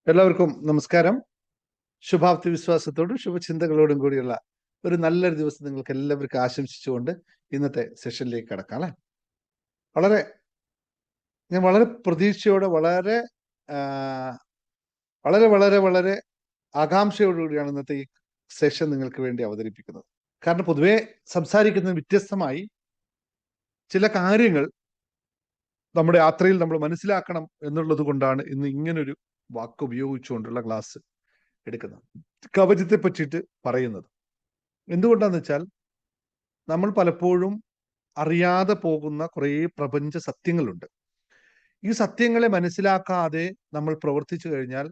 എല്ലാവർക്കും നമസ്കാരം. ശുഭാപ്തി വിശ്വാസത്തോടും ശുഭചിന്തകളോടും കൂടിയുള്ള ഒരു നല്ലൊരു ദിവസം നിങ്ങൾക്ക് എല്ലാവർക്കും ആശംസിച്ചുകൊണ്ട് ഇന്നത്തെ സെഷനിലേക്ക് കടക്കാം അല്ലേ. ഞാൻ വളരെ പ്രതീക്ഷയോടെ ആ, വളരെ വളരെ വളരെ ആകാംക്ഷയോടുകൂടിയാണ് ഇന്നത്തെ ഈ സെഷൻ നിങ്ങൾക്ക് വേണ്ടി അവതരിപ്പിക്കുന്നത്. കാരണം പൊതുവെ സംസാരിക്കുന്നതിന് വ്യത്യസ്തമായി ചില കാര്യങ്ങൾ നമ്മുടെ യാത്രയിൽ നമ്മൾ മനസ്സിലാക്കണം എന്നുള്ളത് കൊണ്ടാണ് ഇന്ന് ഇങ്ങനൊരു വാക്ക് ഉപയോഗിച്ചുകൊണ്ടുള്ള ക്ലാസ് എടുക്കുന്നത്. കവചത്തെ പറ്റിയിട്ട് പറയുന്നത് എന്തുകൊണ്ടാന്ന് വെച്ചാൽ നമ്മൾ പലപ്പോഴും അറിയാതെ പോകുന്ന കുറേ പ്രപഞ്ച സത്യങ്ങളുണ്ട്. ഈ സത്യങ്ങളെ മനസ്സിലാക്കാതെ നമ്മൾ പ്രവർത്തിച്ചു കഴിഞ്ഞാൽ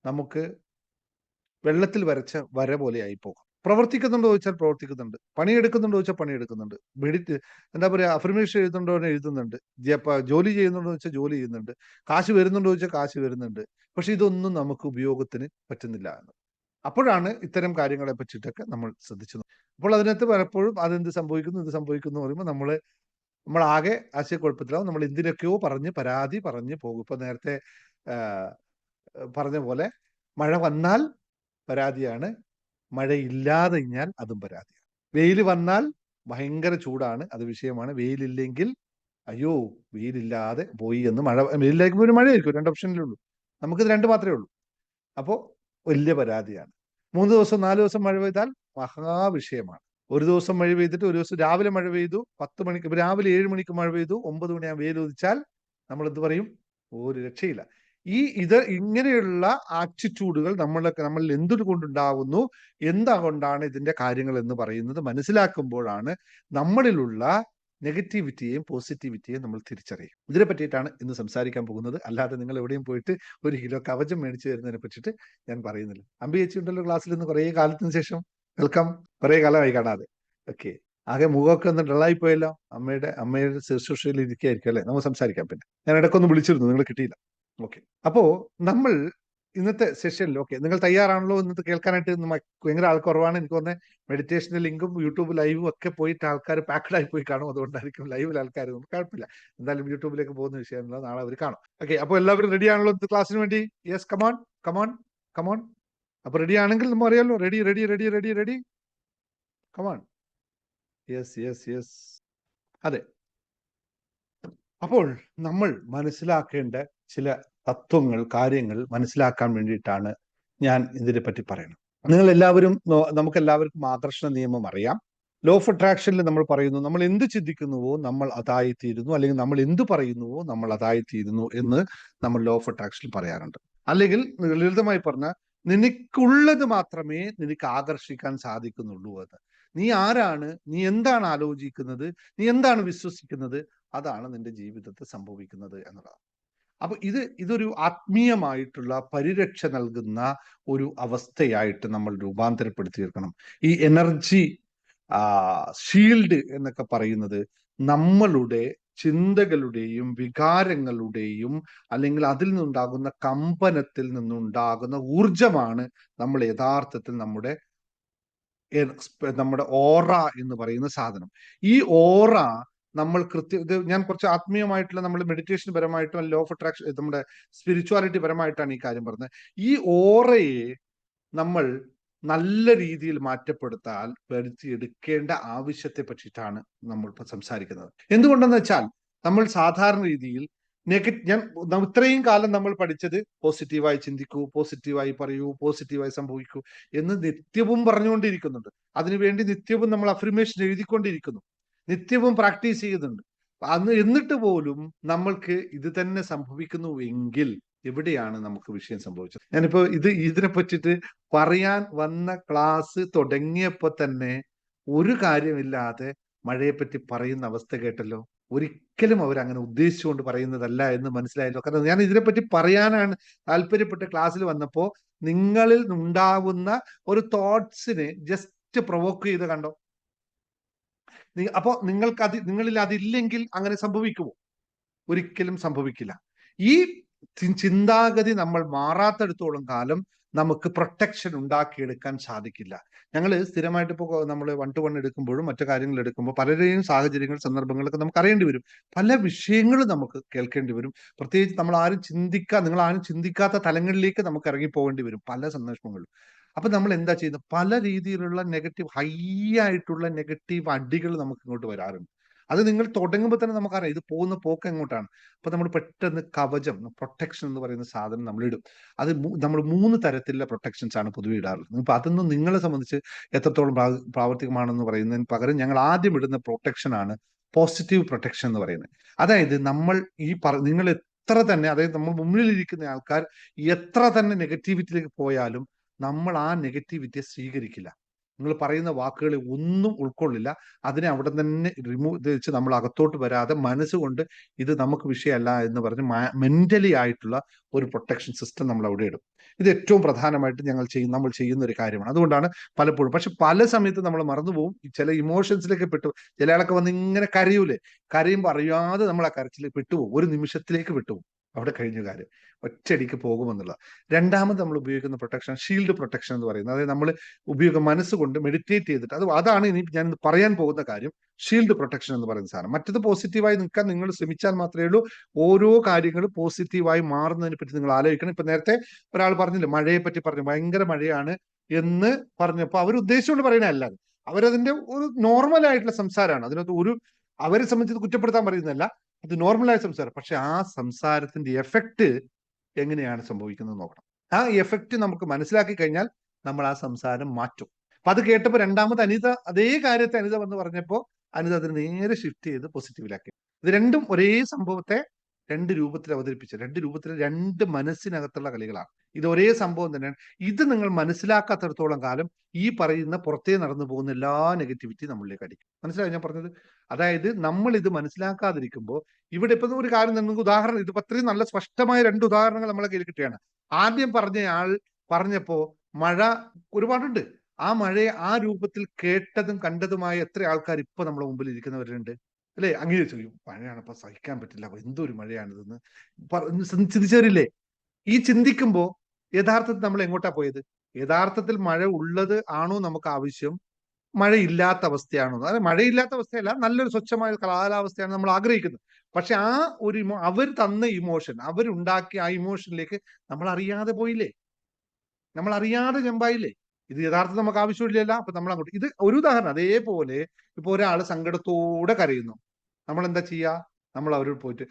നമുക്ക് വെള്ളത്തിൽ വരച്ച വര പോലെ ആയി പോകും. പ്രവർത്തിക്കുന്നുണ്ടോ ചോദിച്ചാൽ പ്രവർത്തിക്കുന്നുണ്ട്, പണിയെടുക്കുന്നുണ്ടോ ചോദിച്ചാൽ പണിയെടുക്കുന്നുണ്ട്, എന്താ പറയുക, അഫർമേഷൻ എഴുതുന്നുണ്ടോ എഴുതുന്നുണ്ട്, ജോലി ചെയ്യുന്നുണ്ടോ ചോദിച്ചാൽ ജോലി ചെയ്യുന്നുണ്ട്, കാശ് വരുന്നുണ്ടോ ചോദിച്ചാൽ കാശ് വരുന്നുണ്ട്. പക്ഷെ ഇതൊന്നും നമുക്ക് ഉപയോഗത്തിന് പറ്റുന്നില്ല എന്ന്. അപ്പോഴാണ് ഇത്തരം കാര്യങ്ങളെ പറ്റിയിട്ടൊക്കെ നമ്മൾ ശ്രദ്ധിച്ചു. അപ്പോൾ അതിനകത്ത് പലപ്പോഴും അതെന്ത് സംഭവിക്കുന്നു ഇത് സംഭവിക്കുന്നു എന്ന് പറയുമ്പോൾ നമ്മളാകെ ആശയക്കുഴപ്പത്തിലാവും. നമ്മൾ എന്തിനൊക്കെയോ പരാതി പറഞ്ഞ് പോകും. ഇപ്പൊ നേരത്തെ പറഞ്ഞ പോലെ മഴ വന്നാൽ പരാതിയാണ്, മഴയില്ലാതെ കഴിഞ്ഞാൽ അതും പരാതിയാണ്. വെയിൽ വന്നാൽ ഭയങ്കര ചൂടാണ്, അത് വിഷയമാണ്. വെയിലില്ലെങ്കിൽ അയ്യോ വെയിലില്ലാതെ പോയി എന്ന്. വെയിലില്ലായിരിക്കുമ്പോൾ ഒരു മഴയായിരിക്കും, 2 ഓപ്ഷനിലേ ഉള്ളൂ. നമുക്കിത് 2 മാത്രമേ ഉള്ളൂ. അപ്പോൾ വലിയ പരാതിയാണ്. 3 ദിവസം 4 ദിവസം മഴ പെയ്താൽ മഹാവിഷയമാണ്. ഒരു ദിവസം മഴ പെയ്തിട്ട് ഒരു ദിവസം രാവിലെ മഴ പെയ്തു, 10 മണിക്ക്, ഇപ്പൊ രാവിലെ 7 മണിക്ക് മഴ പെയ്തു, 9 മണിയാകുമ്പോൾ വെയിൽ ഉദിച്ചാൽ നമ്മൾ എന്ത് പറയും? ഒരു രക്ഷയില്ല. ഇങ്ങനെയുള്ള ആറ്റിറ്റ്യൂഡുകൾ നമ്മളിൽ എന്തുകൊണ്ടുണ്ടാകുന്നു, കൊണ്ടാണ് ഇതിന്റെ കാര്യങ്ങൾ എന്ന് പറയുന്നത് മനസ്സിലാക്കുമ്പോഴാണ് നമ്മളിലുള്ള നെഗറ്റിവിറ്റിയെയും പോസിറ്റിവിറ്റിയെയും നമ്മൾ തിരിച്ചറിയും. ഇതിനെ പറ്റിയിട്ടാണ് ഇന്ന് സംസാരിക്കാൻ പോകുന്നത്. അല്ലാതെ നിങ്ങൾ എവിടെയും പോയിട്ട് 1 കിലോ കവചം മേടിച്ചു തരുന്നതിനെ പറ്റിയിട്ട് ഞാൻ പറയുന്നില്ല. അമ്പി ചേച്ചി ഉണ്ടല്ലോ ക്ലാസ്സിൽ നിന്ന്, കുറേ കാലത്തിന് ശേഷം. വെൽക്കം. കുറേ കാലമായി കാണാതെ. ഓക്കെ. ആകെ മുഖമൊക്കെ ഒന്ന് ഡള്ളായി പോയല്ലോ. അമ്മയുടെ ശുശ്രൂഷയിൽ ഇരിക്കുകയായിരിക്കും അല്ലെ. നമുക്ക് സംസാരിക്കാം. പിന്നെ ഞാൻ ഇടയ്ക്കൊന്ന് വിളിച്ചിരുന്നു, നിങ്ങൾ കിട്ടിയില്ല. ഓക്കെ. അപ്പോ നമ്മൾ ഇന്നത്തെ സെഷനിൽ, ഓക്കെ, നിങ്ങൾ തയ്യാറാണല്ലോ ഇന്നത്തെ കേൾക്കാനായിട്ട്? ഭയങ്കര ആൾ കുറവാണ് എനിക്ക് തോന്നുന്നത്. മെഡിറ്റേഷന്റെ ലിങ്കും യൂട്യൂബ് ലൈവും ഒക്കെ പോയിട്ട് ആൾക്കാർ പാക്ഡ് ആയി പോയി കാണും. അതുകൊണ്ടായിരിക്കും ലൈവിൽ ആൾക്കാർ. കുഴപ്പമില്ല, എന്തായാലും യൂട്യൂബിലേക്ക് പോകുന്ന വിഷയമല്ല, നാളെ അവർ കാണും. ഓക്കെ. അപ്പോൾ എല്ലാവരും റെഡി ആണല്ലോ ഇന്നത്തെ ക്ലാസ്സിന് വേണ്ടി? Yes, come on come on come on. അപ്പൊ റെഡി ആണെങ്കിൽ നമ്മൾ അറിയാമല്ലോ. Ready ready ready ready ready come on. Yes yes yes. അതെ. അപ്പോൾ നമ്മൾ മനസ്സിലാക്കേണ്ട ചില തത്വങ്ങൾ, കാര്യങ്ങൾ മനസ്സിലാക്കാൻ വേണ്ടിയിട്ടാണ് ഞാൻ ഇതിനെ പറ്റി പറയുന്നത്. നമുക്ക് എല്ലാവർക്കും ആകർഷണ നിയമം അറിയാം. ലോ ഓഫ് അട്രാക്ഷനിൽ നമ്മൾ പറയുന്നു, നമ്മൾ എന്ത് ചിന്തിക്കുന്നുവോ നമ്മൾ അതായിത്തീരുന്നു, അല്ലെങ്കിൽ നമ്മൾ എന്ത് പറയുന്നുവോ നമ്മൾ അതായിത്തീരുന്നു എന്ന് നമ്മൾ ലോ ഓഫ് അട്രാക്ഷനിൽ പറയാറുണ്ട്. അല്ലെങ്കിൽ ലളിതമായി പറഞ്ഞാൽ, നിനക്കുള്ളത് മാത്രമേ നിനക്ക് ആകർഷിക്കാൻ സാധിക്കുന്നുള്ളൂ എന്ന്. നീ ആരാണ്, നീ എന്താണ് ആലോചിക്കുന്നത്, നീ എന്താണ് വിശ്വസിക്കുന്നത്, അതാണ് നിന്റെ ജീവിതത്തിൽ സംഭവിക്കുന്നത് എന്നതാണ്. അപ്പൊ ഇതൊരു ആത്മീയമായിട്ടുള്ള പരിരക്ഷ നൽകുന്ന ഒരു അവസ്ഥയായിട്ട് നമ്മൾ രൂപാന്തരപ്പെടുത്തിയെടുക്കണം. ഈ എനർജി ഷീൽഡ് എന്നൊക്കെ പറയുന്നത് നമ്മളുടെ ചിന്തകളുടെയും വികാരങ്ങളുടെയും, അല്ലെങ്കിൽ അതിൽ നിന്നുണ്ടാകുന്ന കമ്പനത്തിൽ നിന്നുണ്ടാകുന്ന ഊർജമാണ് നമ്മൾ യഥാർത്ഥത്തിൽ നമ്മുടെ ഓറ എന്ന് പറയുന്ന സാധനം. ഈ ഓറ നമ്മൾ ഞാൻ കുറച്ച് ആത്മീയമായിട്ടുള്ള, നമ്മൾ മെഡിറ്റേഷൻ പരമായിട്ടും ലോ ഓഫ് അട്രാക്ഷൻ, നമ്മുടെ സ്പിരിച്വാലിറ്റി പരമായിട്ടാണ് ഈ കാര്യം പറഞ്ഞത്. ഈ ഓറയെ നമ്മൾ നല്ല രീതിയിൽ വരുത്തിയെടുക്കേണ്ട ആവശ്യത്തെ പറ്റിയിട്ടാണ് നമ്മൾ ഇപ്പൊ സംസാരിക്കുന്നത്. എന്തുകൊണ്ടെന്ന് വെച്ചാൽ, നമ്മൾ സാധാരണ രീതിയിൽ ഇത്രയും കാലം നമ്മൾ പഠിച്ചത് പോസിറ്റീവായി ചിന്തിക്കൂ, പോസിറ്റീവായി പറയൂ, പോസിറ്റീവായി സംഭവിക്കൂ എന്ന് നിത്യവും പറഞ്ഞുകൊണ്ടിരിക്കുന്നുണ്ട്. അതിനുവേണ്ടി നിത്യവും നമ്മൾ അഫർമേഷൻ എഴുതിക്കൊണ്ടിരിക്കുന്നു, നിത്യവും പ്രാക്ടീസ് ചെയ്യുന്നുണ്ട്. എന്നിട്ട് പോലും നമ്മൾക്ക് ഇത് തന്നെ സംഭവിക്കുന്നു എങ്കിൽ എവിടെയാണ് നമുക്ക് വിഷയം സംഭവിച്ചത്? ഞാനിപ്പോ ഇതിനെ പറ്റിയിട്ട് പറയാൻ വന്ന ക്ലാസ് തുടങ്ങിയപ്പോ തന്നെ ഒരു കാര്യമില്ലാതെ മഴയെപ്പറ്റി പറയുന്ന അവസ്ഥ കേട്ടല്ലോ. ഒരിക്കലും അവരങ്ങനെ ഉദ്ദേശിച്ചുകൊണ്ട് പറയുന്നതല്ല എന്ന് മനസ്സിലായല്ലോ. കാരണം ഞാൻ ഇതിനെപ്പറ്റി പറയാനാണ് താല്പര്യപ്പെട്ട് ക്ലാസ്സിൽ വന്നപ്പോ നിങ്ങളിൽ ഉണ്ടാവുന്ന ഒരു തോട്ട്സിനെ ജസ്റ്റ് പ്രൊവോക്ക് ചെയ്ത് കണ്ടോ. അപ്പോ നിങ്ങളിൽ അതില്ലെങ്കിൽ അങ്ങനെ സംഭവിക്കുമോ? ഒരിക്കലും സംഭവിക്കില്ല. ഈ ചിന്താഗതി നമ്മൾ മാറാത്തടത്തോളം കാലം നമുക്ക് പ്രൊട്ടക്ഷൻ ഉണ്ടാക്കിയെടുക്കാൻ സാധിക്കില്ല. ഞങ്ങൾ സ്ഥിരമായിട്ട് ഇപ്പോൾ നമ്മൾ 1 to 1 എടുക്കുമ്പോഴും മറ്റു കാര്യങ്ങൾ എടുക്കുമ്പോൾ പലരെയും സാഹചര്യങ്ങൾ സന്ദർഭങ്ങളൊക്കെ നമുക്ക് അറിയേണ്ടി വരും. പല വിഷയങ്ങളും നമുക്ക് കേൾക്കേണ്ടി വരും. പ്രത്യേകിച്ച് നിങ്ങൾ ആരും ചിന്തിക്കാത്ത തലങ്ങളിലേക്ക് നമുക്ക് ഇറങ്ങിപ്പോകേണ്ടി വരും പല സന്ദർഭങ്ങളിലും. അപ്പൊ നമ്മൾ എന്താ ചെയ്യുന്നത്? പല രീതിയിലുള്ള ഹൈ ആയിട്ടുള്ള നെഗറ്റീവ് അടികൾ നമുക്ക് ഇങ്ങോട്ട് വരാറുണ്ട്. അത് നിങ്ങൾ തുടങ്ങുമ്പോൾ തന്നെ നമുക്കറിയാം ഇത് പോകുന്ന പോക്ക് എങ്ങോട്ടാണ്. അപ്പൊ നമ്മൾ പെട്ടെന്ന് കവചം, പ്രൊട്ടക്ഷൻ എന്ന് പറയുന്ന സാധനം നമ്മൾ ഇടും. അത് നമ്മൾ 3 തരത്തിലുള്ള പ്രൊട്ടക്ഷൻസ് ആണ് പൊതുവെ ഇടാറുള്ളത്. അപ്പൊ അതൊന്നും നിങ്ങളെ സംബന്ധിച്ച് എത്രത്തോളം പ്രാവർത്തികമാണെന്ന് പറയുന്നതിന് പകരം ഞങ്ങൾ ആദ്യം ഇടുന്ന പ്രൊട്ടക്ഷൻ ആണ് പോസിറ്റീവ് പ്രൊട്ടക്ഷൻ എന്ന് പറയുന്നത്. അതായത് നമ്മൾ നിങ്ങൾ എത്ര തന്നെ, അതായത് നമ്മൾ മുന്നിലിരിക്കുന്ന ആൾക്കാർ എത്ര തന്നെ നെഗറ്റിവിറ്റിയിലേക്ക് പോയാലും നമ്മൾ ആ നെഗറ്റിവിറ്റിയെ സ്വീകരിക്കില്ല. നിങ്ങൾ പറയുന്ന വാക്കുകളെ ഒന്നും ഉൾക്കൊള്ളില്ല. അതിനെ അവിടെ തന്നെ വെച്ച് നമ്മൾ അകത്തോട്ട് വരാതെ മനസ്സുകൊണ്ട് ഇത് നമുക്ക് വിഷയമല്ല എന്ന് പറഞ്ഞ് മെന്റലി ആയിട്ടുള്ള ഒരു പ്രൊട്ടക്ഷൻ സിസ്റ്റം നമ്മൾ അവിടെ ഇടും. ഇത് ഏറ്റവും പ്രധാനമായിട്ട് നമ്മൾ ചെയ്യുന്ന ഒരു കാര്യമാണ്. അതുകൊണ്ടാണ് പലപ്പോഴും, പക്ഷെ പല സമയത്ത് നമ്മൾ മറന്നുപോകും. ചില ഇമോഷൻസിലേക്ക് ചില ആളൊക്കെ വന്ന് ഇങ്ങനെ കരയൂലേ, കരയുമ്പോൾ അറിയാതെ നമ്മൾ ആ കരച്ചിലേക്ക് പെട്ടുപോകും, ഒരു നിമിഷത്തിലേക്ക് പെട്ടുപോകും. അവിടെ കഴിഞ്ഞ കാര്യം ഒറ്റയടിക്ക് പോകുമെന്നുള്ള. രണ്ടാമത് നമ്മൾ ഉപയോഗിക്കുന്ന പ്രൊട്ടക്ഷൻ ഷീൽഡ് പ്രൊട്ടക്ഷൻ എന്ന് പറയുന്നത്, അതായത് നമ്മൾ മനസ്സുകൊണ്ട് മെഡിറ്റേറ്റ് ചെയ്തിട്ട്, അതാണ് ഇനി ഞാൻ പറയാൻ പോകുന്ന കാര്യം. ഷീൽഡ് പ്രൊട്ടക്ഷൻ എന്ന് പറയുന്ന സാധനം. മറ്റത് പോസിറ്റീവായി നിൽക്കാൻ നിങ്ങൾ ശ്രമിച്ചാൽ മാത്രമേ ഉള്ളൂ ഓരോ കാര്യങ്ങളും പോസിറ്റീവായി മാറുന്നതിനെ പറ്റി നിങ്ങൾ ആലോചിക്കണം. ഇപ്പൊ നേരത്തെ ഒരാൾ പറഞ്ഞില്ലേ, മഴയെ പറ്റി പറഞ്ഞു, ഭയങ്കര മഴയാണ് എന്ന് പറഞ്ഞപ്പോൾ അവരുദ്ദേശിച്ചുകൊണ്ട് പറയുന്നതല്ല, അവരതിന്റെ ഒരു നോർമൽ ആയിട്ടുള്ള സംസാരമാണ്. അതിനകത്ത് അവരെ സംബന്ധിച്ച് കുറ്റപ്പെടുത്താൻ പറയുന്നതല്ല, അത് നോർമലായ സംസാരം. പക്ഷെ ആ സംസാരത്തിന്റെ എഫക്റ്റ് എങ്ങനെയാണ് സംഭവിക്കുന്നത് നോക്കണം. ആ എഫക്റ്റ് നമുക്ക് മനസ്സിലാക്കി കഴിഞ്ഞാൽ നമ്മൾ ആ സംസാരം മാറ്റും. അപ്പൊ അത് കേട്ടപ്പോൾ രണ്ടാമത് അതേ കാര്യത്തെ അനിത വന്ന് പറഞ്ഞപ്പോ അതിന് നേരെ ഷിഫ്റ്റ് ചെയ്ത് പോസിറ്റീവിലാക്കി. ഇത് രണ്ടും ഒരേ സംഭവത്തെ രണ്ട് രൂപത്തിൽ അവതരിപ്പിച്ച, രണ്ട് മനസ്സിനകത്തുള്ള കളികളാണ്. ഇത് ഒരേ സംഭവം തന്നെയാണ്. ഇത് നിങ്ങൾ മനസ്സിലാക്കാത്തടത്തോളം കാലം ഈ പറയുന്ന പുറത്തേ നടന്നു പോകുന്ന എല്ലാ നെഗറ്റിവിറ്റി നമ്മളിലേക്ക് അടിക്കും. മനസ്സിലായോ ഞാൻ പറഞ്ഞത്? അതായത് നമ്മൾ ഇത് മനസ്സിലാക്കാതിരിക്കുമ്പോൾ, ഇവിടെ ഇപ്പൊ ഒരു കാര്യം നിങ്ങൾക്ക് ഉദാഹരണം, ഇത് അത്രയും നല്ല സ്പഷ്ടമായ 2 ഉദാഹരണങ്ങൾ നമ്മളെ കയ്യിൽ കിട്ടുകയാണ്. ആദ്യം പറഞ്ഞയാൾ പറഞ്ഞപ്പോ മഴ ഒരുപാടുണ്ട്. ആ മഴയെ ആ രൂപത്തിൽ കേട്ടതും കണ്ടതുമായ എത്ര ആൾക്കാർ ഇപ്പൊ നമ്മുടെ മുമ്പിൽ ഇരിക്കുന്നവരുണ്ട് അല്ലെ? അങ്ങനെ ചെയ്യും, മഴയാണപ്പോ സഹിക്കാൻ പറ്റില്ല, എന്തൊരു മഴയാണിതെന്ന് ചിന്തിച്ചവരില്ലേ? ഈ ചിന്തിക്കുമ്പോ യഥാർത്ഥത്തിൽ നമ്മൾ എങ്ങോട്ടാ പോയത്? യഥാർത്ഥത്തിൽ മഴ ഉള്ളത് ആണോ നമുക്ക് ആവശ്യം, മഴയില്ലാത്ത അവസ്ഥയാണോ? അതായത് മഴയില്ലാത്ത അവസ്ഥയല്ല, നല്ലൊരു സ്വച്ഛമായ കാലാവസ്ഥയാണ് നമ്മൾ ആഗ്രഹിക്കുന്നത്. പക്ഷെ ആ ഒരു അവർ തന്ന ഇമോഷൻ, അവരുണ്ടാക്കിയ ആ ഇമോഷനിലേക്ക് നമ്മൾ അറിയാതെ പോയില്ലേ, നമ്മൾ അറിയാതെ ജമ്പായില്ലേ? ഇത് യഥാർത്ഥം നമുക്ക് ആവശ്യമില്ലല്ല. അപ്പൊ നമ്മൾ അങ്ങോട്ട്, ഇത് ഒരു ഉദാഹരണം. അതേപോലെ ഇപ്പൊ ഒരാൾ സങ്കടത്തോടെ കരയുന്നു, നമ്മൾ എന്താ ചെയ്യാ? നമ്മൾ അവരോട് പോയിട്ട്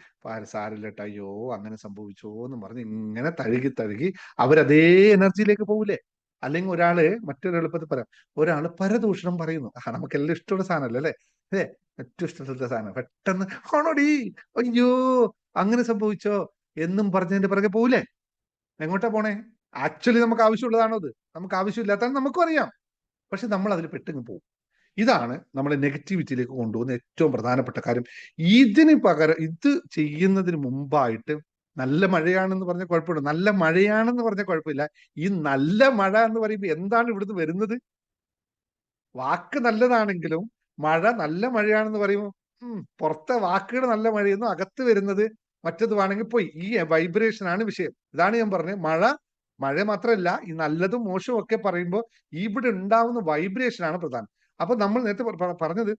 സാരില്ലട്ടോ, അയ്യോ അങ്ങനെ സംഭവിച്ചോ എന്ന് പറഞ്ഞ് ഇങ്ങനെ തഴുകി അവരതേ എനർജിയിലേക്ക് പോകൂലേ? അല്ലെങ്കിൽ മറ്റൊരു എളുപ്പത്തിൽ പറയാം, ഒരാള് പരദൂഷണം പറയുന്നു, നമുക്കെല്ലാം ഇഷ്ടമുള്ള സാധനമല്ലേ അല്ലെ? അതെ, ഏറ്റവും ഇഷ്ടപ്പെട്ട സാധനം. പെട്ടെന്ന് ആണോടി, അയ്യോ അങ്ങനെ സംഭവിച്ചോ എന്നും പറഞ്ഞതിന്റെ പിറകെ പോകൂലേ? എങ്ങോട്ടാ പോണേ? ആക്ച്വലി നമുക്ക് ആവശ്യമുള്ളതാണോ അത്? നമുക്ക് ആവശ്യമില്ലാത്തതാണ് നമുക്കും അറിയാം. പക്ഷെ നമ്മൾ അതിൽ പെട്ടെന്ന് പോകും. ഇതാണ് നമ്മളെ നെഗറ്റിവിറ്റിയിലേക്ക് കൊണ്ടുപോകുന്ന ഏറ്റവും പ്രധാനപ്പെട്ട കാര്യം. ഇതിന് പകരം ഇത് ചെയ്യുന്നതിന് മുമ്പായിട്ട് നല്ല മഴയാണെന്ന് പറഞ്ഞ കുഴപ്പമില്ല, നല്ല മഴയാണെന്ന് പറഞ്ഞ കുഴപ്പമില്ല. ഈ നല്ല മഴ എന്ന് പറയുമ്പോൾ എന്താണ് ഇവിടുന്ന് വരുന്നത്? വാക്ക് നല്ലതാണെങ്കിലും മഴ നല്ല മഴയാണെന്ന് പറയുമ്പോൾ പുറത്തെ വാക്കുകൾ നല്ല മഴയെന്നും അകത്ത് വരുന്നത് മറ്റതുവാണെങ്കിൽ പോയി. ഈ വൈബ്രേഷൻ ആണ് വിഷയം. ഇതാണ് ഞാൻ പറഞ്ഞത്, മഴ മാത്രമല്ല, ഈ നല്ലതും മോശവും ഒക്കെ പറയുമ്പോൾ ഇവിടെ ഉണ്ടാവുന്ന വൈബ്രേഷൻ ആണ് പ്രധാനം. അപ്പൊ നമ്മൾ നേരത്തെ പറഞ്ഞത്,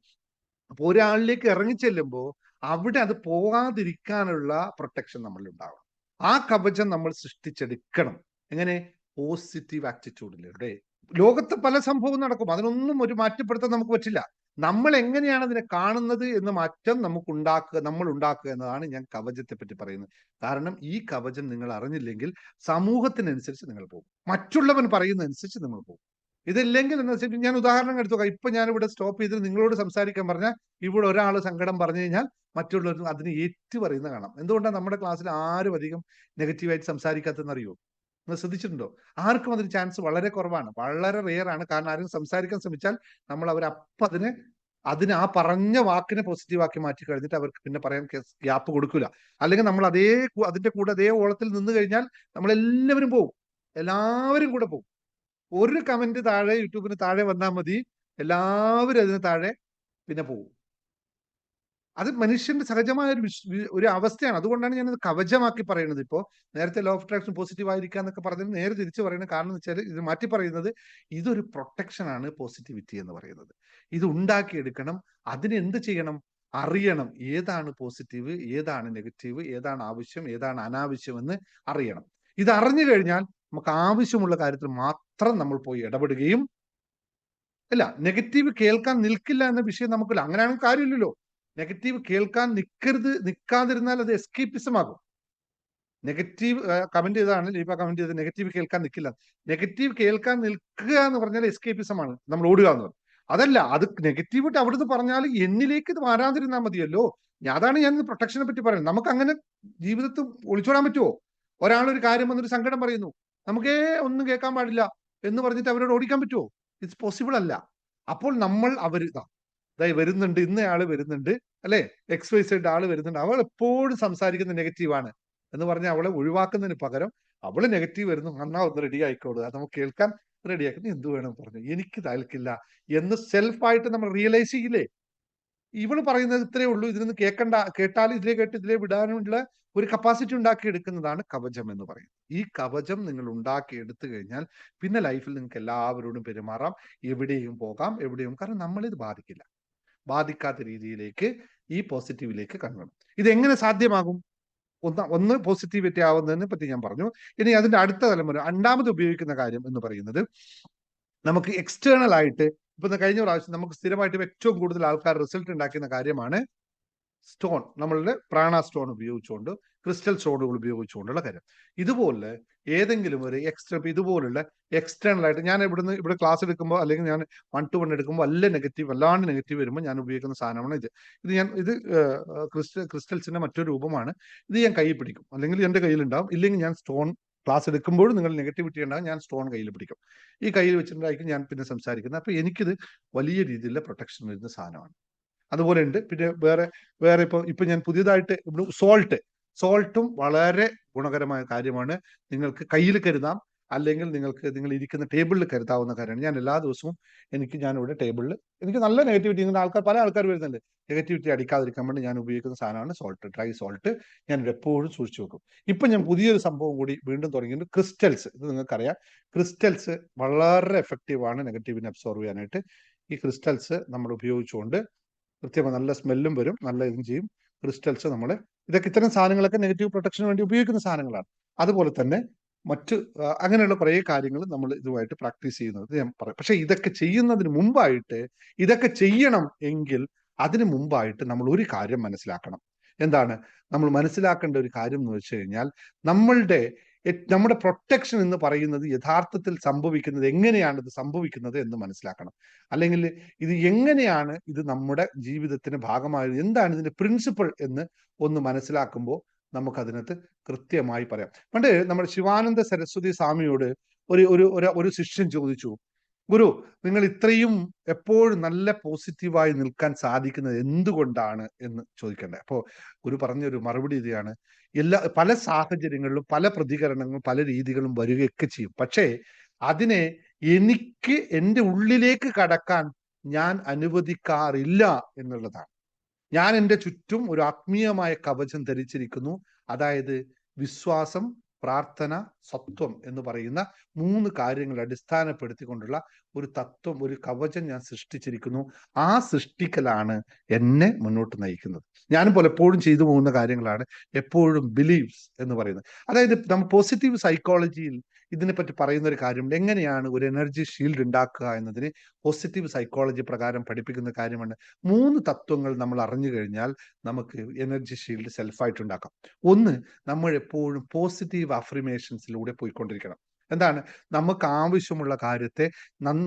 അപ്പൊ ഒരാളിലേക്ക് ഇറങ്ങിച്ചെല്ലുമ്പോൾ അവിടെ അത് പോകാതിരിക്കാനുള്ള പ്രൊട്ടക്ഷൻ നമ്മളിൽ ഉണ്ടാവണം. ആ കവചം നമ്മൾ സൃഷ്ടിച്ചെടുക്കണം. എങ്ങനെ? പോസിറ്റീവ് ആറ്റിറ്റ്യൂഡിലൂടെ. ലോകത്ത് പല സംഭവം നടക്കും, അതിനൊന്നും ഒരു മാറ്റപ്പെടുത്താൻ നമുക്ക് പറ്റില്ല. നമ്മൾ എങ്ങനെയാണ് അതിനെ കാണുന്നത് എന്ന് മാറ്റം നമ്മൾ ഉണ്ടാക്കുക എന്നതാണ് ഞാൻ കവചത്തെ പറ്റി പറയുന്നത്. കാരണം ഈ കവചം നിങ്ങൾ അറിഞ്ഞില്ലെങ്കിൽ സമൂഹത്തിനനുസരിച്ച് നിങ്ങൾ പോകും, മറ്റുള്ളവൻ പറയുന്നതനുസരിച്ച് നിങ്ങൾ പോകും. ഇതില്ലെങ്കിൽ എന്ന് വെച്ചാൽ, ഞാൻ ഉദാഹരണം എടുത്തു. ഇപ്പൊ ഞാനിവിടെ സ്റ്റോപ്പ് ചെയ്തിട്ട് നിങ്ങളോട് സംസാരിക്കാൻ പറഞ്ഞാൽ ഇവിടെ ഒരാൾ സങ്കടം പറഞ്ഞു കഴിഞ്ഞാൽ മറ്റുള്ളവർ അതിന് ഏറ്റു പറയുന്ന കാണാം. എന്തുകൊണ്ടാണ് നമ്മുടെ ക്ലാസ്സിൽ ആരും അധികം നെഗറ്റീവായിട്ട് സംസാരിക്കാത്തതെന്ന് അറിയോ? നിങ്ങൾ ശ്രദ്ധിച്ചിട്ടുണ്ടോ? ആർക്കും അതിന് ചാൻസ് വളരെ കുറവാണ്, വളരെ റെയർ ആണ്. കാരണം ആരും സംസാരിക്കാൻ ശ്രമിച്ചാൽ നമ്മൾ അവരപ്പം അതിന് ആ പറഞ്ഞ വാക്കിനെ പോസിറ്റീവാക്കി മാറ്റി കഴിഞ്ഞിട്ട് അവർക്ക് പിന്നെ പറയാൻ ഗ്യാപ്പ് കൊടുക്കില്ല. അല്ലെങ്കിൽ നമ്മൾ അതിന്റെ കൂടെ അതേ ഓളത്തിൽ നിന്ന് കഴിഞ്ഞാൽ നമ്മളെല്ലാവരും പോകും, എല്ലാവരും കൂടെ പോകും. ഒരു കമന്റ് താഴെ യൂട്യൂബിന് താഴെ വന്നാൽ മതി, എല്ലാവരും അതിന് താഴെ പിന്നെ പോകും. അത് മനുഷ്യന്റെ സഹജമായ ഒരു അവസ്ഥയാണ്. അതുകൊണ്ടാണ് ഞാനത് കവചമാക്കി പറയുന്നത്. ഇപ്പോ നേരത്തെ ലോ ഓഫ് അട്രാക്ഷൻ പോസിറ്റീവ് ആയിരിക്കുക എന്നൊക്കെ പറഞ്ഞത് നേരെ തിരിച്ചു പറയുന്നത് കാരണം എന്ന് വെച്ചാൽ ഇത് മാറ്റി പറയുന്നത് ഇതൊരു പ്രൊട്ടക്ഷൻ ആണ് പോസിറ്റിവിറ്റി എന്ന് പറയുന്നത്. ഇത് ഉണ്ടാക്കിയെടുക്കണം. അതിന് എന്ത് ചെയ്യണം? അറിയണം ഏതാണ് പോസിറ്റീവ്, ഏതാണ് നെഗറ്റീവ്, ഏതാണ് ആവശ്യം, ഏതാണ് അനാവശ്യം എന്ന് അറിയണം. ഇത് അറിഞ്ഞു കഴിഞ്ഞാൽ നമുക്ക് ആവശ്യമുള്ള കാര്യത്തിൽ മാത്രം നമ്മൾ പോയി ഇടപെടുകയും ഇല്ല. നെഗറ്റീവ് കേൾക്കാൻ നിൽക്കില്ല എന്ന വിഷയം നമുക്കില്ല. അങ്ങനെയാണെങ്കിൽ കാര്യമില്ലല്ലോ. നെഗറ്റീവ് കേൾക്കാൻ നിൽക്കാതിരുന്നാൽ അത് എസ്കേപ്പിസം ആകും. നെഗറ്റീവ് കമന്റ് ചെയ്തതാണ് ലീപ കമന്റ് ചെയ്തത്, നെഗറ്റീവ് കേൾക്കാൻ നിൽക്കില്ല. നെഗറ്റീവ് കേൾക്കാൻ നിൽക്കുക എന്ന് പറഞ്ഞാൽ എസ്കേപ്പിസം ആണ്, നമ്മൾ ഓടുക എന്ന് പറയും. അതല്ല, അത് നെഗറ്റീവ് അവിടുന്ന് പറഞ്ഞാൽ എന്നിലേക്ക് ഇത് മാറാതിരുന്നാൽ മതിയല്ലോ. അതാണ് ഞാൻ പ്രൊട്ടക്ഷനെ പറ്റി പറയുന്നത്. നമുക്ക് അങ്ങനെ ജീവിതത്തിൽ ഒളിച്ചോടാൻ പറ്റുമോ? ഒരാളൊരു കാര്യം വന്നൊരു സങ്കടം പറയുന്നു, നമുക്കേ ഒന്നും കേൾക്കാൻ പാടില്ല എന്ന് പറഞ്ഞിട്ട് അവരോട് ഓടിക്കാൻ പറ്റുമോ? ഇറ്റ്സ് പോസിബിൾ അല്ല. അപ്പോൾ നമ്മൾ വരുന്നുണ്ട്, ഇന്നയാള് വരുന്നുണ്ട്, അല്ലെ, XYZ ആള് വരുന്നുണ്ട്, അവൾ എപ്പോഴും സംസാരിക്കുന്ന നെഗറ്റീവാണ് എന്ന് പറഞ്ഞ് അവളെ ഒഴിവാക്കുന്നതിന് പകരം അവള് നെഗറ്റീവ് വരുന്നു, നന്നാ ഒന്ന് റെഡി ആയിക്കോളുക, അത് നമുക്ക് കേൾക്കാൻ റെഡിയാക്കുന്നു, എന്ത് വേണം പറഞ്ഞു, എനിക്ക് താൽക്കില്ല എന്ന് സെൽഫായിട്ട് നമ്മൾ റിയലൈസ് ചെയ്യില്ലേ? ഇവള് പറയുന്നത് ഇത്രയേ ഉള്ളൂ, ഇതിനൊന്ന് കേട്ടാൽ ഇതിലെ കേട്ട് ഇതിലെ വിടാനുള്ള ഒരു കപ്പാസിറ്റി ഉണ്ടാക്കി എടുക്കുന്നതാണ് കവചം എന്ന് പറയുന്നത്. ഈ കവചം നിങ്ങൾ ഉണ്ടാക്കി എടുത്തു കഴിഞ്ഞാൽ പിന്നെ ലൈഫിൽ നിങ്ങൾക്ക് എല്ലാവരോടും പെരുമാറാം, എവിടെയും പോകാം, കാരണം നമ്മളിത് ബാധിക്കാത്ത രീതിയിലേക്ക് ഈ പോസിറ്റീവിലേക്ക് കൺവേണം. ഇതെങ്ങനെ സാധ്യമാകും? ഒന്ന് പോസിറ്റിവിറ്റി ആവുന്നതിനെ പറ്റി ഞാൻ പറഞ്ഞു. ഇനി അതിന്റെ അടുത്ത തലമുറ രണ്ടാമത് ഉപയോഗിക്കുന്ന കാര്യം എന്ന് പറയുന്നത് നമുക്ക് എക്സ്റ്റേണൽ ആയിട്ട്, ഇപ്പൊ കഴിഞ്ഞ പ്രാവശ്യം നമുക്ക് സ്ഥിരമായിട്ട് ഏറ്റവും കൂടുതൽ ആൾക്കാർ റിസൾട്ട് ഉണ്ടാക്കുന്ന കാര്യമാണ് സ്റ്റോൺ, നമ്മളുടെ പ്രാണ സ്റ്റോൺ ഉപയോഗിച്ചുകൊണ്ട്, ക്രിസ്റ്റൽ സ്റ്റോണുകൾ ഉപയോഗിച്ചുകൊണ്ടുള്ള കാര്യം. ഇതുപോലെ ഏതെങ്കിലും ഒരു ഇതുപോലുള്ള എക്സ്റ്റേണൽ ആയിട്ട് ഞാൻ ഇവിടെ ക്ലാസ് എടുക്കുമ്പോൾ അല്ലെങ്കിൽ ഞാൻ 1 to 1 എടുക്കുമ്പോൾ വല്ലാണ്ട് നെഗറ്റീവ് വരുമ്പോൾ ഞാൻ ഉപയോഗിക്കുന്ന സാധനമാണ് ഇത് ക്രിസ്റ്റൽസിന്റെ മറ്റൊരു രൂപമാണ്. ഇത് ഞാൻ കയ്യിൽ പിടിക്കും, അല്ലെങ്കിൽ എന്റെ കയ്യിലുണ്ടാവും, ഇല്ലെങ്കിൽ ഞാൻ സ്റ്റോൺ ക്ലാസ് എടുക്കുമ്പോൾ നിങ്ങൾ നെഗറ്റിവിറ്റി ഉണ്ടാകും, ഞാൻ സ്റ്റോൺ കയ്യിൽ പിടിക്കും. ഈ കയ്യിൽ വെച്ചിട്ടുണ്ടായിരിക്കും ഞാൻ പിന്നെ സംസാരിക്കുന്നത്. അപ്പൊ എനിക്കിത് വലിയ രീതിയിലുള്ള പ്രൊട്ടക്ഷൻ വരുന്ന സാധനമാണ്. അതുപോലെ ഉണ്ട്. പിന്നെ വേറെ ഇപ്പൊ ഞാൻ പുതിയതായിട്ട് ഇവിടെ സോൾട്ടും വളരെ ഗുണകരമായ കാര്യമാണ്. നിങ്ങൾക്ക് കയ്യിൽ കരുതാം, അല്ലെങ്കിൽ നിങ്ങൾ ഇരിക്കുന്ന ടേബിളിൽ കരുതാവുന്ന കാര്യമാണ്. ഞാൻ എല്ലാ ദിവസവും ഞാനിവിടെ ടേബിളിൽ എനിക്ക് നല്ല നെഗറ്റിവിറ്റി, പല ആൾക്കാർ വരുന്നുണ്ട്, നെഗറ്റിവിറ്റി അടിക്കാതിരിക്കാൻ വേണ്ടി ഞാൻ ഉപയോഗിക്കുന്ന സാധനമാണ് സോൾട്ട്, ഡ്രൈ സോൾട്ട്. ഞാൻ എപ്പോഴും സൂക്ഷിച്ചു വെക്കും. ഇപ്പൊ ഞാൻ പുതിയൊരു സംഭവം കൂടി വീണ്ടും തുടങ്ങിയിട്ട് ക്രിസ്റ്റൽസ്. ഇത് നിങ്ങൾക്കറിയാം, ക്രിസ്റ്റൽസ് വളരെ എഫക്റ്റീവാണ് നെഗറ്റീവിനെ അബ്സോർവ് ചെയ്യാനായിട്ട്. ഈ ക്രിസ്റ്റൽസ് നമ്മൾ ഉപയോഗിച്ചുകൊണ്ട് കൃത്യമായി നല്ല സ്മെല്ലും വരും, നല്ല ഇതും ചെയ്യും. ക്രിസ്റ്റൽസ് ഇത്തരം സാധനങ്ങളൊക്കെ നെഗറ്റീവ് പ്രൊട്ടക്ഷന് വേണ്ടി ഉപയോഗിക്കുന്ന സാധനങ്ങളാണ്. അതുപോലെ തന്നെ മറ്റ് അങ്ങനെയുള്ള കുറേ കാര്യങ്ങൾ നമ്മൾ ഇതുമായിട്ട് പ്രാക്ടീസ് ചെയ്യുന്നത് ഞാൻ പറയും. പക്ഷെ ഇതൊക്കെ ചെയ്യുന്നതിന് മുമ്പായിട്ട്, ഇതൊക്കെ ചെയ്യണം എങ്കിൽ അതിന് മുമ്പായിട്ട് നമ്മൾ ഒരു കാര്യം മനസ്സിലാക്കണം. എന്താണ് നമ്മൾ മനസ്സിലാക്കേണ്ട ഒരു കാര്യം എന്ന് വെച്ച് കഴിഞ്ഞാൽ, നമ്മുടെ പ്രൊട്ടക്ഷൻ എന്ന് പറയുന്നത് യഥാർത്ഥത്തിൽ സംഭവിക്കുന്നത് എങ്ങനെയാണ് ഇത് സംഭവിക്കുന്നത് എന്ന് മനസ്സിലാക്കണം. അല്ലെങ്കിൽ ഇത് എങ്ങനെയാണ് ഇത് നമ്മുടെ ജീവിതത്തിന് ഭാഗമായത്, എന്താണ് ഇതിന്റെ പ്രിൻസിപ്പിൾ എന്ന് ഒന്ന് മനസ്സിലാക്കുമ്പോൾ നമുക്കതിനകത്ത് കൃത്യമായി പറയാം. പണ്ട് നമ്മുടെ ശിവാനന്ദ സരസ്വതി സ്വാമിയോട് ഒരു ശിഷ്യൻ ചോദിച്ചു, ഗുരു, നിങ്ങൾ ഇത്രയും എപ്പോഴും നല്ല പോസിറ്റീവായി നിൽക്കാൻ സാധിക്കുന്നത് എന്തുകൊണ്ടാണ് എന്ന് ചോദിക്കണ്ടേ. അപ്പോ ഗുരു പറഞ്ഞൊരു മറുപടി ഇതാണ്, പല സാഹചര്യങ്ങളിലും പല പ്രതികരണങ്ങളും പല രീതികളും വരികയൊക്കെ ചെയ്യും, പക്ഷേ അതിനെ എനിക്ക് എൻ്റെ ഉള്ളിലേക്ക് കടക്കാൻ ഞാൻ അനുവദിക്കാറില്ല എന്നുള്ളതാണ്. ഞാൻ എൻ്റെ ചുറ്റും ഒരു ആത്മീയമായ കവചം ധരിച്ചിരിക്കുന്നു. അതായത് വിശ്വാസം, പ്രാർത്ഥന, സത്വം എന്ന് പറയുന്ന 3 കാര്യങ്ങൾ അടിസ്ഥാനപ്പെടുത്തിക്കൊണ്ടുള്ള ഒരു തത്വം, ഒരു കവചം ഞാൻ സൃഷ്ടിച്ചിരിക്കുന്നു. ആ സൃഷ്ടിക്കലാണ് എന്നെ മുന്നോട്ട് നയിക്കുന്നത്. ഞാനും പലപ്പോഴും ചെയ്തു പോകുന്ന കാര്യങ്ങളാണ് എപ്പോഴും ബിലീവ്സ് എന്ന് പറയുന്നത്. അതായത് നമ്മൾ പോസിറ്റീവ് സൈക്കോളജിയിൽ ഇതിനെപ്പറ്റി പറയുന്ന ഒരു കാര്യമുണ്ട്. എങ്ങനെയാണ് ഒരു എനർജി ഷീൽഡ് ഉണ്ടാക്കുക എന്നതിന് പോസിറ്റീവ് സൈക്കോളജി പ്രകാരം പഠിപ്പിക്കുന്ന കാര്യമാണ്. 3 തത്വങ്ങൾ നമ്മൾ അറിഞ്ഞു കഴിഞ്ഞാൽ നമുക്ക് എനർജി ഷീൽഡ് സെൽഫായിട്ട് ഉണ്ടാക്കാം. ഒന്ന്, നമ്മൾ എപ്പോഴും പോസിറ്റീവ് അഫർമേഷൻസിലൂടെ പോയിക്കൊണ്ടിരിക്കണം. എന്താണ്? നമുക്ക് ആവശ്യമുള്ള കാര്യത്തെ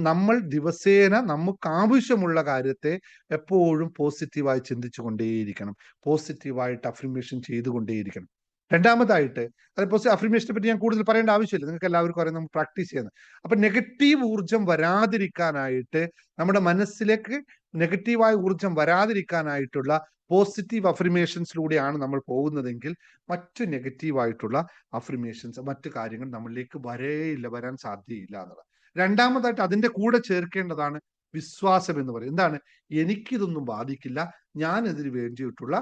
നമ്മൾ ദിവസേന നമുക്ക് ആവശ്യമുള്ള കാര്യത്തെ എപ്പോഴും പോസിറ്റീവായി ചിന്തിച്ചു കൊണ്ടേയിരിക്കണം, പോസിറ്റീവായിട്ട് അഫർമേഷൻ ചെയ്തുകൊണ്ടേയിരിക്കണം. രണ്ടാമതായിട്ട്, അത് അഫർമേഷനെ പറ്റി ഞാൻ കൂടുതൽ പറയേണ്ട ആവശ്യമില്ല, നിങ്ങൾക്ക് എല്ലാവർക്കും അറിയാം, നമ്മൾ പ്രാക്ടീസ് ചെയ്യുന്നത്. അപ്പൊ നെഗറ്റീവ് ഊർജം വരാതിരിക്കാനായിട്ട്, നമ്മുടെ മനസ്സിലേക്ക് നെഗറ്റീവായ ഊർജം വരാതിരിക്കാനായിട്ടുള്ള പോസിറ്റീവ് അഫർമേഷൻസിലൂടെയാണ് നമ്മൾ പോകുന്നതെങ്കിൽ മറ്റു നെഗറ്റീവായിട്ടുള്ള അഫർമേഷൻസ്, മറ്റു കാര്യങ്ങൾ നമ്മളിലേക്ക് വരാൻ സാധ്യതയില്ല എന്നുള്ളത്. രണ്ടാമതായിട്ട് അതിന്റെ കൂടെ ചേർക്കേണ്ടതാണ് വിശ്വാസം എന്ന് പറയും. എന്താണ്? എനിക്കിതൊന്നും ബാധിക്കില്ല, ഞാൻ ഇതിന് വേണ്ടിയിട്ടുള്ള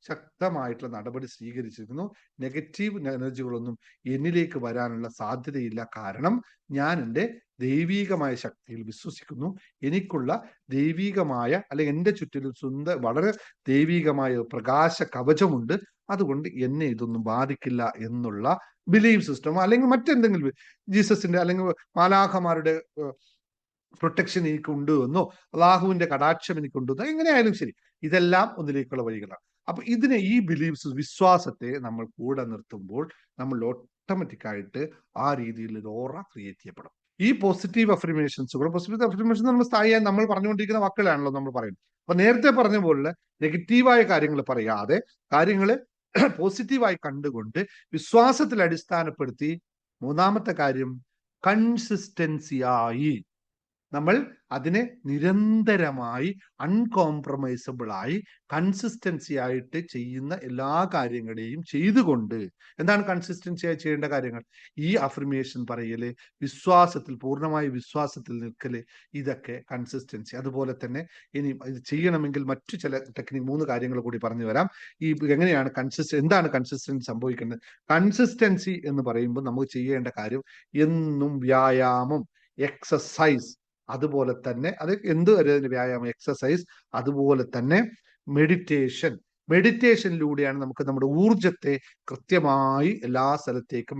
ശക്തമായിട്ടുള്ള നടപടി സ്വീകരിച്ചിരിക്കുന്നു, നെഗറ്റീവ് എനർജികളൊന്നും എന്നിലേക്ക് വരാനുള്ള സാധ്യതയില്ല, കാരണം ഞാൻ എൻ്റെ ദൈവീകമായ ശക്തിയിൽ വിശ്വസിക്കുന്നു, എനിക്കുള്ള ദൈവീകമായ അല്ലെങ്കിൽ എൻ്റെ ചുറ്റിലും വളരെ ദൈവീകമായ പ്രകാശ കവചമുണ്ട്, അതുകൊണ്ട് എന്നെ ഇതൊന്നും ബാധിക്കില്ല എന്നുള്ള ബിലീഫ് സിസ്റ്റം, അല്ലെങ്കിൽ മറ്റെന്തെങ്കിലും ജീസസിന്റെ അല്ലെങ്കിൽ മാലാഖമാരുടെ പ്രൊട്ടക്ഷൻ എനിക്കുണ്ട് എന്നോ അള്ളാഹുവിന്റെ കടാക്ഷം എനിക്കുണ്ടെന്നോ എങ്ങനെയായാലും ശരി, ഇതെല്ലാം ഒന്നിലേക്കുള്ള വഴികളാണ്. അപ്പൊ ഇതിനെ, ഈ ബിലീഫ്സ്, വിശ്വാസത്തെ നമ്മൾ കൂടെ നിർത്തുമ്പോൾ നമ്മൾ ഓട്ടോമാറ്റിക് ആയിട്ട് ആ രീതിയിൽ ഒരു ഓറ ക്രിയേറ്റ് ചെയ്യപ്പെടും. ഈ പോസിറ്റീവ് അഫർമേഷൻ നമ്മൾ സ്ഥായിയായി നമ്മൾ പറഞ്ഞുകൊണ്ടിരിക്കുന്ന വാക്കുകളാണല്ലോ നമ്മൾ പറയുന്നത്. അപ്പൊ നേരത്തെ പറഞ്ഞ പോലെ നെഗറ്റീവായ കാര്യങ്ങൾ പറയാതെ കാര്യങ്ങള് പോസിറ്റീവായി കണ്ടുകൊണ്ട് വിശ്വാസത്തിൽ അടിസ്ഥാനപ്പെടുത്തി, മൂന്നാമത്തെ കാര്യം കൺസിസ്റ്റൻസിയായി നമ്മൾ അതിനെ നിരന്തരമായി അൺകോംപ്രമൈസബിൾ ആയി കൺസിസ്റ്റൻസി ആയിട്ട് ചെയ്യുന്ന എല്ലാ കാര്യങ്ങളെയും ചെയ്തുകൊണ്ട്, എന്താണ് കൺസിസ്റ്റൻസി ആയി ചെയ്യേണ്ട കാര്യങ്ങൾ? ഈ അഫർമേഷൻ പറയല്, വിശ്വാസത്തിൽ പൂർണ്ണമായ വിശ്വാസത്തിൽ നിൽക്കല്, ഇതൊക്കെ കൺസിസ്റ്റൻസി. അതുപോലെ തന്നെ ഇനി ഇത് ചെയ്യണമെങ്കിൽ മറ്റു ചില ടെക്നിക് 3 കാര്യങ്ങൾ കൂടി പറഞ്ഞു വരാം. ഈ എങ്ങനെയാണ് എന്താണ് കൺസിസ്റ്റൻസി സംഭവിക്കേണ്ടത്? കൺസിസ്റ്റൻസി എന്ന് പറയുമ്പോൾ നമുക്ക് ചെയ്യേണ്ട കാര്യം എന്നും വ്യായാമം, എക്സസൈസ്, അതുപോലെ തന്നെ അത് എന്ത് വ്യായാമം, എക്സസൈസ്, അതുപോലെ തന്നെ മെഡിറ്റേഷനിലൂടെയാണ് നമുക്ക് നമ്മുടെ ഊർജത്തെ കൃത്യമായി എല്ലാ സ്ഥലത്തേക്കും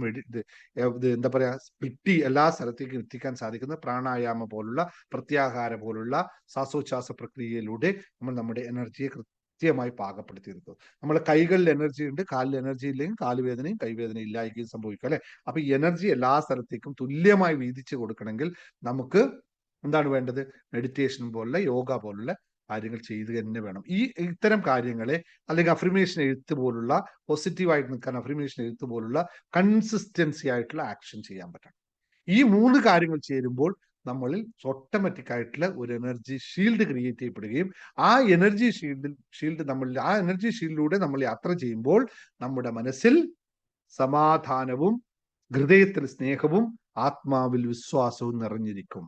എന്താ പറയാ സ്പ്ലിറ്റ് എല്ലാ സ്ഥലത്തേക്കും എത്തിക്കാൻ സാധിക്കുന്ന പ്രാണായാമം പോലുള്ള, പ്രത്യാഹാര പോലുള്ള ശ്വാസോച്ഛ്വാസ പ്രക്രിയയിലൂടെ നമ്മൾ നമ്മുടെ എനർജിയെ കൃത്യമായി പാകപ്പെടുത്തിയെടുക്കും. നമ്മളെ കൈകളിൽ എനർജി ഉണ്ട്, കാലിൽ എനർജി ഇല്ലെങ്കിൽ കാലുവേദനയും കൈവേദനയും ഇല്ലായിരിക്കും സംഭവിക്കും, അല്ലെ? അപ്പൊ ഈ എനർജി എല്ലാ സ്ഥലത്തേക്കും തുല്യമായി വീതിച്ചു കൊടുക്കണമെങ്കിൽ നമുക്ക് എന്താണ് വേണ്ടത്? മെഡിറ്റേഷൻ പോലുള്ള, യോഗ പോലുള്ള കാര്യങ്ങൾ ചെയ്ത് തന്നെ വേണം. ഇത്തരം കാര്യങ്ങളെ, അല്ലെങ്കിൽ അഫർമേഷൻ എഴുത്ത് പോലുള്ള, പോസിറ്റീവായിട്ട് നിൽക്കാൻ അഫർമേഷൻ എഴുത്ത് പോലുള്ള കൺസിസ്റ്റൻസി ആയിട്ടുള്ള ആക്ഷൻ ചെയ്യാൻ പറ്റണം. ഈ 3 കാര്യങ്ങൾ ചേരുമ്പോൾ നമ്മളിൽ ഓട്ടോമാറ്റിക് ആയിട്ടുള്ള ഒരു എനർജി ഷീൽഡ് ക്രിയേറ്റ് ചെയ്യപ്പെടുകയും ആ എനർജി ഷീൽഡിലൂടെ നമ്മൾ യാത്ര ചെയ്യുമ്പോൾ നമ്മുടെ മനസ്സിൽ സമാധാനവും, ഹൃദയത്തിൽ സ്നേഹവും, ആത്മാവിൽ വിശ്വാസവും നിറഞ്ഞിരിക്കും.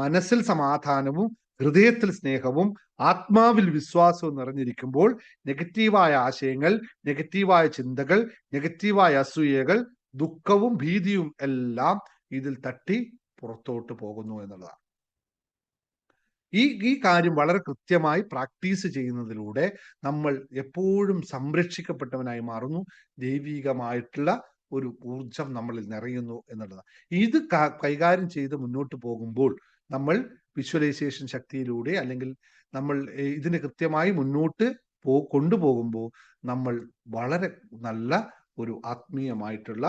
മനസ്സിൽ സമാധാനവും, ഹൃദയത്തിൽ സ്നേഹവും, ആത്മാവിൽ വിശ്വാസവും നിറഞ്ഞിരിക്കുമ്പോൾ നെഗറ്റീവായ ആശയങ്ങൾ, നെഗറ്റീവായ ചിന്തകൾ, നെഗറ്റീവായ അസൂയകൾ, ദുഃഖവും ഭീതിയും എല്ലാം ഇതിൽ തട്ടി പുറത്തോട്ട് പോകുന്നു എന്നുള്ളതാണ്. ഈ കാര്യം വളരെ കൃത്യമായി പ്രാക്ടീസ് ചെയ്യുന്നതിലൂടെ നമ്മൾ എപ്പോഴും സംരക്ഷിക്കപ്പെട്ടവനായി മാറുന്നു, ദൈവികമായിട്ടുള്ള ഒരു ഊർജം നമ്മളിൽ നിറയുന്നു എന്നുള്ളതാണ്. ഇത് കൈകാര്യം ചെയ്ത് മുന്നോട്ട് പോകുമ്പോൾ നമ്മൾ വിഷ്വലൈസേഷൻ ശക്തിയിലൂടെ, അല്ലെങ്കിൽ നമ്മൾ ഇതിനെ കൃത്യമായി മുന്നോട്ട് കൊണ്ടുപോകുമ്പോൾ നമ്മൾ വളരെ നല്ല ഒരു ആത്മീയമായിട്ടുള്ള,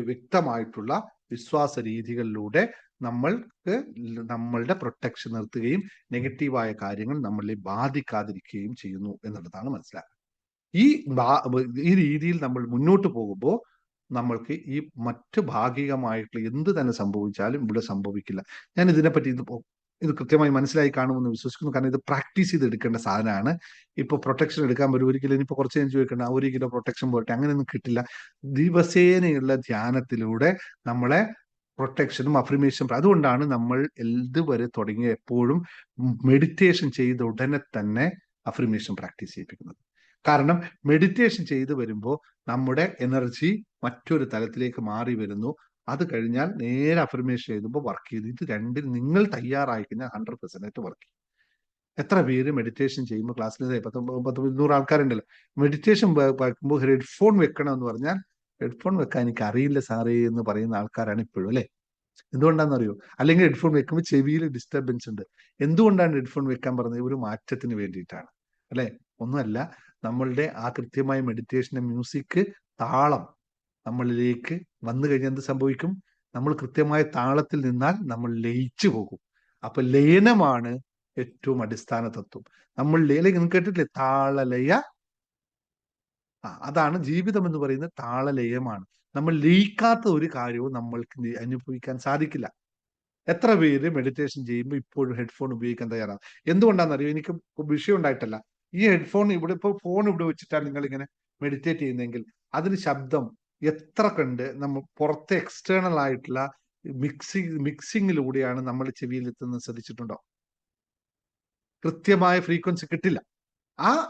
വ്യക്തമായിട്ടുള്ള വിശ്വാസ രീതികളിലൂടെ നമ്മൾക്ക് നമ്മളുടെ പ്രൊട്ടക്ഷൻ നിർത്തുകയും നെഗറ്റീവായ കാര്യങ്ങൾ നമ്മളെ ബാധിക്കാതിരിക്കുകയും ചെയ്യുന്നു എന്നുള്ളതാണ് മനസ്സിലാക്കുക. ഈ രീതിയിൽ നമ്മൾ മുന്നോട്ട് പോകുമ്പോൾ നമ്മൾക്ക് ഈ മറ്റ് ഭാഗികമായിട്ടുള്ള എന്ത് തന്നെ സംഭവിച്ചാലും ഇവിടെ സംഭവിക്കില്ല. ഞാൻ ഇതിനെപ്പറ്റി ഇത് കൃത്യമായി മനസ്സിലായി കാണുമെന്ന് വിശ്വസിക്കുന്നു. കാരണം ഇത് പ്രാക്ടീസ് ചെയ്തെടുക്കേണ്ട സാധനമാണ്. ഇപ്പൊ പ്രൊട്ടക്ഷൻ എടുക്കാൻ വരും, ഒരിക്കലും ഇനിയിപ്പോ കുറച്ച് ഞാൻ ചോദിക്കേണ്ട 1 കിലോ പ്രൊട്ടക്ഷൻ പോയിട്ട് അങ്ങനെയൊന്നും കിട്ടില്ല. ദിവസേനയുള്ള ധ്യാനത്തിലൂടെ നമ്മളെ പ്രൊട്ടക്ഷനും അഫർമേഷൻ, അതുകൊണ്ടാണ് നമ്മൾ ഇതുവരെ തുടങ്ങിയ എപ്പോഴും മെഡിറ്റേഷൻ ചെയ്ത ഉടനെ തന്നെ അഫർമേഷൻ പ്രാക്ടീസ് ചെയ്യിപ്പിക്കുന്നത്. കാരണം മെഡിറ്റേഷൻ ചെയ്തു വരുമ്പോൾ നമ്മുടെ എനർജി മറ്റൊരു തലത്തിലേക്ക് മാറി വരുന്നു. അത് കഴിഞ്ഞാൽ നേരെ അഫർമേഷൻ എഴുതുമ്പോൾ വർക്ക് ചെയ്തു. ഇത് രണ്ടിൽ നിങ്ങൾ തയ്യാറായി കഴിഞ്ഞാൽ 100% വർക്ക് ചെയ്യും. എത്ര പേര് മെഡിറ്റേഷൻ ചെയ്യുമ്പോൾ ക്ലാസ്സിൽ 100 ആൾക്കാരുണ്ടല്ലോ, മെഡിറ്റേഷൻ വെക്കുമ്പോൾ ഹെഡ്ഫോൺ വെക്കണം എന്ന് പറഞ്ഞാൽ ഹെഡ്ഫോൺ വെക്കാൻ എനിക്ക് അറിയില്ല സാറേ എന്ന് പറയുന്ന ആൾക്കാരാണ് ഇപ്പോഴും, അല്ലെ? എന്തുകൊണ്ടാണെന്നറിയോ? അല്ലെങ്കിൽ ഹെഡ്ഫോൺ വെക്കുമ്പോൾ ചെവിയിൽ ഡിസ്റ്റർബൻസ് ഉണ്ട്. എന്തുകൊണ്ടാണ് ഹെഡ്ഫോൺ വെക്കാൻ പറഞ്ഞത്? ഒരു മാറ്റത്തിന് വേണ്ടിയിട്ടാണ്, അല്ലെ? ഒന്നുമല്ല, നമ്മളുടെ ആ കൃത്യമായ മെഡിറ്റേഷന്റെ മ്യൂസിക്, താളം നമ്മളിലേക്ക് വന്നു കഴിഞ്ഞാൽ എന്ത് സംഭവിക്കും? നമ്മൾ കൃത്യമായ താളത്തിൽ നിന്നാൽ നമ്മൾ ലയിച്ചു പോകും. അപ്പൊ ലയനമാണ് ഏറ്റവും അടിസ്ഥാന തത്വം. നമ്മൾ നിങ്ങൾ കേട്ടിട്ടില്ലേ? താളലയ. അതാണ് ജീവിതം എന്ന് പറയുന്നത്, താളലയമാണ്. നമ്മൾ ലയിക്കാത്ത ഒരു കാര്യവും നമ്മൾക്ക് അനുഭവിക്കാൻ സാധിക്കില്ല. എത്ര പേര് മെഡിറ്റേഷൻ ചെയ്യുമ്പോൾ ഇപ്പോഴും ഹെഡ്ഫോൺ ഉപയോഗിക്കാൻ തയ്യാറാണ്? എന്തുകൊണ്ടാണെന്നറിയോ? എനിക്ക് വിഷയം ഉണ്ടായിട്ടല്ല. ഈ ഹെഡ്ഫോൺ ഫോൺ ഇവിടെ വെച്ചിട്ടാണ് നിങ്ങൾ ഇങ്ങനെ മെഡിറ്റേറ്റ് ചെയ്യുന്നതെങ്കിൽ അതിന് ശബ്ദം എത്ര കണ്ട് നമ്മൾ പുറത്തെ എക്സ്റ്റേണൽ ആയിട്ടുള്ള മിക്സിങ്ങിലൂടെയാണ് നമ്മൾ ചെവിയിൽ എത്തുന്നത് ശ്രദ്ധിച്ചിട്ടുണ്ടോ? കൃത്യമായ ഫ്രീക്വൻസി കിട്ടില്ല.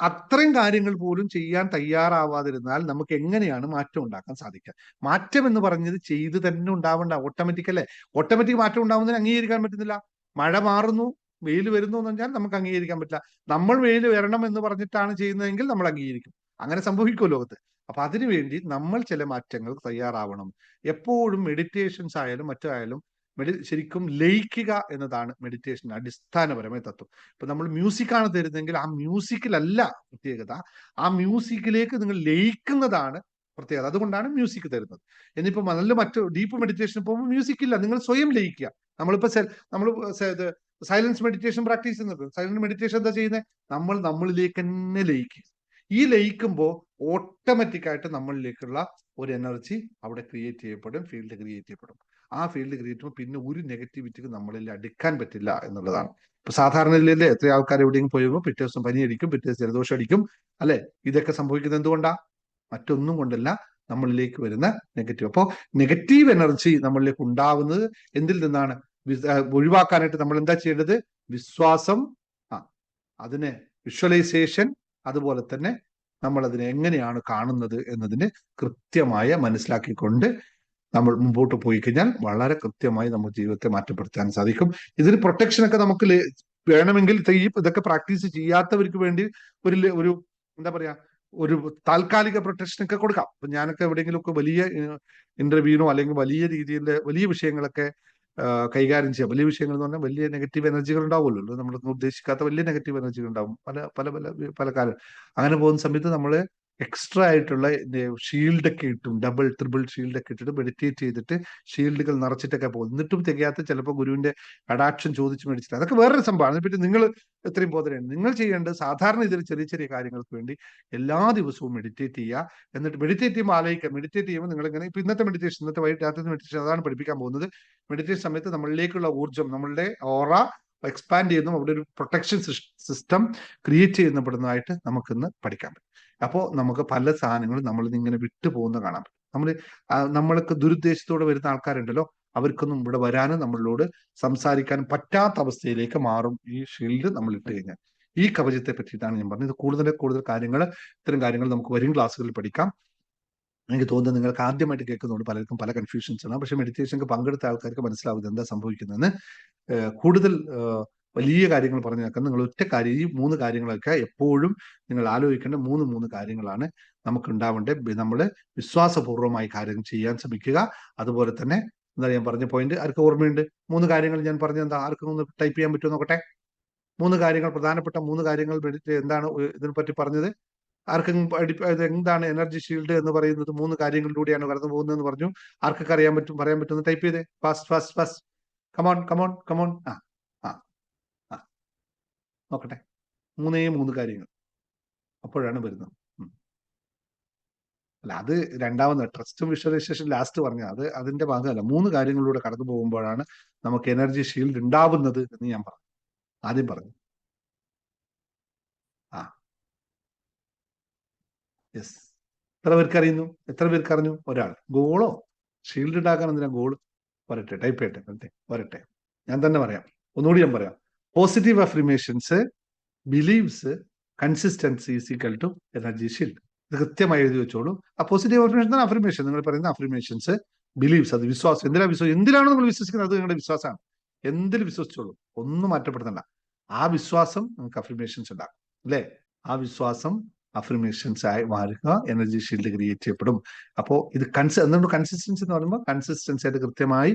അത്രയും കാര്യങ്ങൾ പോലും ചെയ്യാൻ തയ്യാറാവാതിരുന്നാൽ നമുക്ക് എങ്ങനെയാണ് മാറ്റം ഉണ്ടാക്കാൻ സാധിക്കുക? മാറ്റം എന്ന് പറഞ്ഞത് ചെയ്ത് തന്നെ ഉണ്ടാവേണ്ട, ഓട്ടോമാറ്റിക് അല്ലേ? ഓട്ടോമാറ്റിക് മാറ്റം ഉണ്ടാവുന്നതിന് അംഗീകരിക്കാൻ പറ്റുന്നില്ല. മഴ മാറുന്നു, വെയിൽ വരുന്നു എന്ന് പറഞ്ഞാൽ നമുക്ക് അംഗീകരിക്കാൻ പറ്റില്ല. നമ്മൾ വെയിൽ വരണം എന്ന് പറഞ്ഞിട്ടാണ് ചെയ്യുന്നതെങ്കിൽ നമ്മൾ അംഗീകരിക്കും. അങ്ങനെ സംഭവിക്കുമോ ലോകത്ത്? അപ്പൊ അതിനുവേണ്ടി നമ്മൾ ചില മാറ്റങ്ങൾ തയ്യാറാവണം. എപ്പോഴും മെഡിറ്റേഷൻസ് ആയാലും മറ്റായാലും ശരിക്കും ലയിക്കുക എന്നതാണ് മെഡിറ്റേഷൻ അടിസ്ഥാനപരമായ തത്വം. ഇപ്പൊ നമ്മൾ മ്യൂസിക്കാണ് തരുന്നതെങ്കിൽ ആ മ്യൂസിക്കിലല്ല പ്രത്യേകത, ആ മ്യൂസിക്കിലേക്ക് നിങ്ങൾ ലയിക്കുന്നതാണ് പ്രത്യേകത. അതുകൊണ്ടാണ് മ്യൂസിക് തരുന്നത്. എന്നിപ്പോ നല്ല മറ്റു ഡീപ്പ് മെഡിറ്റേഷൻ പോകുമ്പോൾ മ്യൂസിക് ഇല്ല, നിങ്ങൾ സ്വയം ലയിക്കുക. നമ്മളിപ്പോ നമ്മൾ സൈലൻസ് മെഡിറ്റേഷൻ പ്രാക്ടീസ് ചെയ്യുന്നുണ്ട്. സൈലന്റ് മെഡിറ്റേഷൻ എന്താ ചെയ്യുന്നത്? നമ്മൾ നമ്മളിലേക്ക് തന്നെ ലയിക്കുക. ഈ ലയിക്കുമ്പോൾ ഓട്ടോമാറ്റിക് ആയിട്ട് നമ്മളിലേക്കുള്ള ഒരു എനർജി അവിടെ ക്രിയേറ്റ് ചെയ്യപ്പെടും, ഫീൽഡ് ക്രിയേറ്റ് ചെയ്യപ്പെടും. ആ ഫീൽഡ് ക്രിയേറ്റ് ചെയ്യുമ്പോൾ പിന്നെ ഒരു നെഗറ്റിവിറ്റിക്ക് നമ്മളിൽ അടുക്കാൻ പറ്റില്ല എന്നുള്ളതാണ്. ഇപ്പൊ സാധാരണ ഇല്ലല്ലേ, എത്ര ആൾക്കാർ എവിടെയെങ്കിലും പോയുമ്പോൾ പിറ്റേ ദിവസം പനി അടിക്കും, പിറ്റേ ദിവസം ജലദോഷം അടിക്കും, അല്ലെ? ഇതൊക്കെ സംഭവിക്കുന്നത് എന്തുകൊണ്ടാ? മറ്റൊന്നും കൊണ്ടല്ല, നമ്മളിലേക്ക് വരുന്ന നെഗറ്റീവ്. അപ്പോൾ നെഗറ്റീവ് എനർജി നമ്മളിലേക്ക് ഉണ്ടാവുന്നത് എന്തിൽ നിന്നാണ്? ഒഴിവാക്കാനായിട്ട് നമ്മൾ എന്താ ചെയ്യേണ്ടത്? വിശ്വാസം, അതിനെ വിഷ്വലൈസേഷൻ, അതുപോലെ തന്നെ നമ്മൾ അതിനെ എങ്ങനെയാണ് കാണുന്നത് എന്നതിന് കൃത്യമായ മനസ്സിലാക്കിക്കൊണ്ട് നമ്മൾ മുമ്പോട്ട് പോയി കഴിഞ്ഞാൽ വളരെ കൃത്യമായി നമ്മുടെ ജീവിതത്തെ മാറ്റപ്പെടുത്താൻ സാധിക്കും. ഇതിന് പ്രൊട്ടക്ഷനൊക്കെ നമുക്ക് വേണമെങ്കിൽ ഇതൊക്കെ പ്രാക്ടീസ് ചെയ്യാത്തവർക്ക് വേണ്ടി ഒരു എന്താ പറയാ, ഒരു താൽക്കാലിക പ്രൊട്ടക്ഷനൊക്കെ കൊടുക്കാം. അപ്പൊ ഞാനൊക്കെ എവിടെയെങ്കിലുമൊക്കെ വലിയ ഇന്റർവ്യൂനോ അല്ലെങ്കിൽ വലിയ രീതിയിൽ വലിയ വിഷയങ്ങളൊക്കെ കൈകാര്യം ചെയ്യാം. വലിയ വിഷയങ്ങൾ എന്ന് പറഞ്ഞാൽ വലിയ നെഗറ്റീവ് എനർജികൾ ഉണ്ടാവുമല്ലോ, നമ്മളൊന്നും ഉദ്ദേശിക്കാത്ത വലിയ നെഗറ്റീവ് എനർജികൾ ഉണ്ടാവും പല പല പല പല കാലം. അങ്ങനെ പോകുന്ന സമയത്ത് നമ്മൾ എക്സ്ട്രാ ആയിട്ടുള്ള ഷീൽഡൊക്കെ ഇട്ടും, ഡബിൾ ട്രിപ്പിൾ ഷീൽഡൊക്കെ ഇട്ടിട്ട് മെഡിറ്റേറ്റ് ചെയ്തിട്ട് ഷീൽഡുകൾ നിറച്ചിട്ടൊക്കെ പോകും. എന്നിട്ടും തികയാത്ത ചിലപ്പോൾ ഗുരുവിന്റെ കടാക്ഷം ചോദിച്ച് മേടിച്ചിട്ട്, അതൊക്കെ വേറൊരു സംഭവമാണ്. അതിനെപ്പറ്റി നിങ്ങൾ എത്രയും ബോധനയാണ്. നിങ്ങൾ ചെയ്യേണ്ടത് സാധാരണ ഇതിൽ ചെറിയ ചെറിയ കാര്യങ്ങൾക്ക് വേണ്ടി എല്ലാ ദിവസവും മെഡിറ്റേറ്റ് ചെയ്യുക. എന്നിട്ട് മെഡിറ്റേറ്റ് ചെയ്യുമ്പോൾ ആലോചിക്കുക, മെഡിറ്റേറ്റ് ചെയ്യുമ്പോൾ നിങ്ങൾ ഇങ്ങനെ, ഇപ്പൊ ഇന്നത്തെ മെഡിറ്റേഷൻ, ഇന്നത്തെ വൈകിട്ട് രാത്രി മെഡിറ്റേഷൻ അതാണ് പഠിപ്പിക്കാൻ പോകുന്നത്. മെഡിറ്റേഷൻ സമയത്ത് നമ്മളിലേക്കുള്ള ഊർജ്ജം, നമ്മളുടെ ഓറ എക്സ്പാൻഡ് ചെയ്യുന്നു, അവിടെ ഒരു പ്രൊട്ടക്ഷൻ സിസ്റ്റം ക്രിയേറ്റ് ചെയ്യപ്പെടുന്നതായിട്ട് നമുക്കിന്ന് പഠിക്കാൻ പറ്റും. അപ്പോൾ നമുക്ക് പല സാധനങ്ങളും നമ്മളിൽ ഇങ്ങനെ വിട്ടുപോകുന്ന കാണാൻ പറ്റും. നമ്മൾക്ക് ദുരുദ്ദേശത്തോടെ വരുന്ന ആൾക്കാരുണ്ടല്ലോ, അവർക്കൊന്നും ഇവിടെ വരാനും നമ്മളോട് സംസാരിക്കാനും പറ്റാത്ത അവസ്ഥയിലേക്ക് മാറും ഈ ഷീൽഡ് നമ്മൾ ഇട്ട് കഴിഞ്ഞാൽ. ഈ കവചത്തെ പറ്റിയിട്ടാണ് ഞാൻ പറഞ്ഞത്. കൂടുതൽ കാര്യങ്ങൾ, ഇത്തരം കാര്യങ്ങൾ നമുക്ക് വരും ക്ലാസ്സുകളിൽ പഠിക്കാം. എനിക്ക് തോന്നുന്നത് നിങ്ങൾക്ക് ആദ്യമായിട്ട് കേൾക്കുന്നതുകൊണ്ട് പലർക്കും പല കൺഫ്യൂഷൻസ് ആണ്. പക്ഷെ മെഡിറ്റേഷനൊക്കെ പങ്കെടുത്ത ആൾക്കാർക്ക് മനസ്സിലാവുന്നത് എന്താ സംഭവിക്കുന്നതെന്ന്. കൂടുതൽ വലിയ കാര്യങ്ങൾ പറഞ്ഞു കേൾക്കാൻ നിങ്ങൾ ഒറ്റ കാര്യം, ഈ 3 കാര്യങ്ങളൊക്കെ എപ്പോഴും നിങ്ങൾ ആലോചിക്കേണ്ട 3 കാര്യങ്ങളാണ് നമുക്ക് ഉണ്ടാവേണ്ടത്. നമ്മൾ വിശ്വാസപൂർവ്വമായി കാര്യങ്ങൾ ചെയ്യാൻ ശ്രമിക്കുക. അതുപോലെ തന്നെ എന്താ ഞാൻ പറഞ്ഞ പോയിന്റ് ആർക്കും ഓർമ്മയുണ്ട്? 3 കാര്യങ്ങൾ ഞാൻ പറഞ്ഞ എന്താ? ആർക്കും ഒന്ന് ടൈപ്പ് ചെയ്യാൻ പറ്റുമോ നോക്കട്ടെ? 3 കാര്യങ്ങൾ, പ്രധാനപ്പെട്ട 3 കാര്യങ്ങൾ എന്താണ് ഇതിനെ പറ്റി പറഞ്ഞത്? ആർക്കെങ്കിലും എന്താണ് എനർജി ഷീൽഡ് എന്ന് പറയുന്നത്? 3 കാര്യങ്ങളിലൂടെയാണ് കടന്നു പോകുന്നത് എന്ന് പറഞ്ഞു. ആർക്കൊക്കെ പറയാൻ പറ്റുന്ന ടൈപ്പ് ചെയ്തേ. Fast come on. നോക്കട്ടെ. 3 കാര്യങ്ങൾ അപ്പോഴാണ് വരുന്നത്. അല്ല, അത് രണ്ടാമത് ട്രസ്റ്റും വിഷ്വലൈസേഷൻ ലാസ്റ്റ് പറഞ്ഞ അതിന്റെ ഭാഗമല്ല. 3 കാര്യങ്ങളിലൂടെ കടന്നു പോകുമ്പോഴാണ് നമുക്ക് എനർജി ഷീൽഡ് ഉണ്ടാവുന്നത് എന്ന് ഞാൻ ആദ്യം പറഞ്ഞു. യെസ്. എത്ര പേർക്ക് അറിയുന്നു? എത്ര പേർക്ക് അറിഞ്ഞു? ഒരാൾ. ഗോളോ? ഷീൽഡ് ഉണ്ടാക്കാൻ എന്തിനാ ഗോള്? വരട്ടെ, ടൈപ്പ് ചെയ്യട്ടെ, വരട്ടെ. ഞാൻ തന്നെ പറയാം, ഒന്നുകൂടി ഞാൻ പറയാം. Positive affirmations, believes, consistency is equal to energy shield. ഇത് കൃത്യമായി എഴുതി വെച്ചോളൂ. ആ പോസിറ്റീവ് അഫർമേഷൻ അഫർമേഷൻ, നിങ്ങൾ പറയുന്ന അഫർമേഷൻസ്, ബിലീവ്സ്, അത് വിശ്വാസം. എന്തിനാണോ നിങ്ങൾ വിശ്വസിക്കുന്നത് അത് നിങ്ങളുടെ വിശ്വാസമാണ്. എന്തിൽ വിശ്വസിച്ചോളൂ, ഒന്നും മാറ്റപ്പെടുത്തണ്ട. ആ വിശ്വാസം നിങ്ങൾക്ക് അഫർമേഷൻസ് ഉണ്ടാകും, അല്ലേ? ആ വിശ്വാസം അഫർമേഷൻസ് ആയി മാറുക, എനർജി ഷീൽഡ് ക്രിയേറ്റ് ചെയ്യപ്പെടും. അപ്പോൾ ഇത് എന്തുകൊണ്ട് കൺസിസ്റ്റൻസി എന്ന് പറയുമ്പോൾ കൺസിസ്റ്റൻസി ആയിട്ട് കൃത്യമായി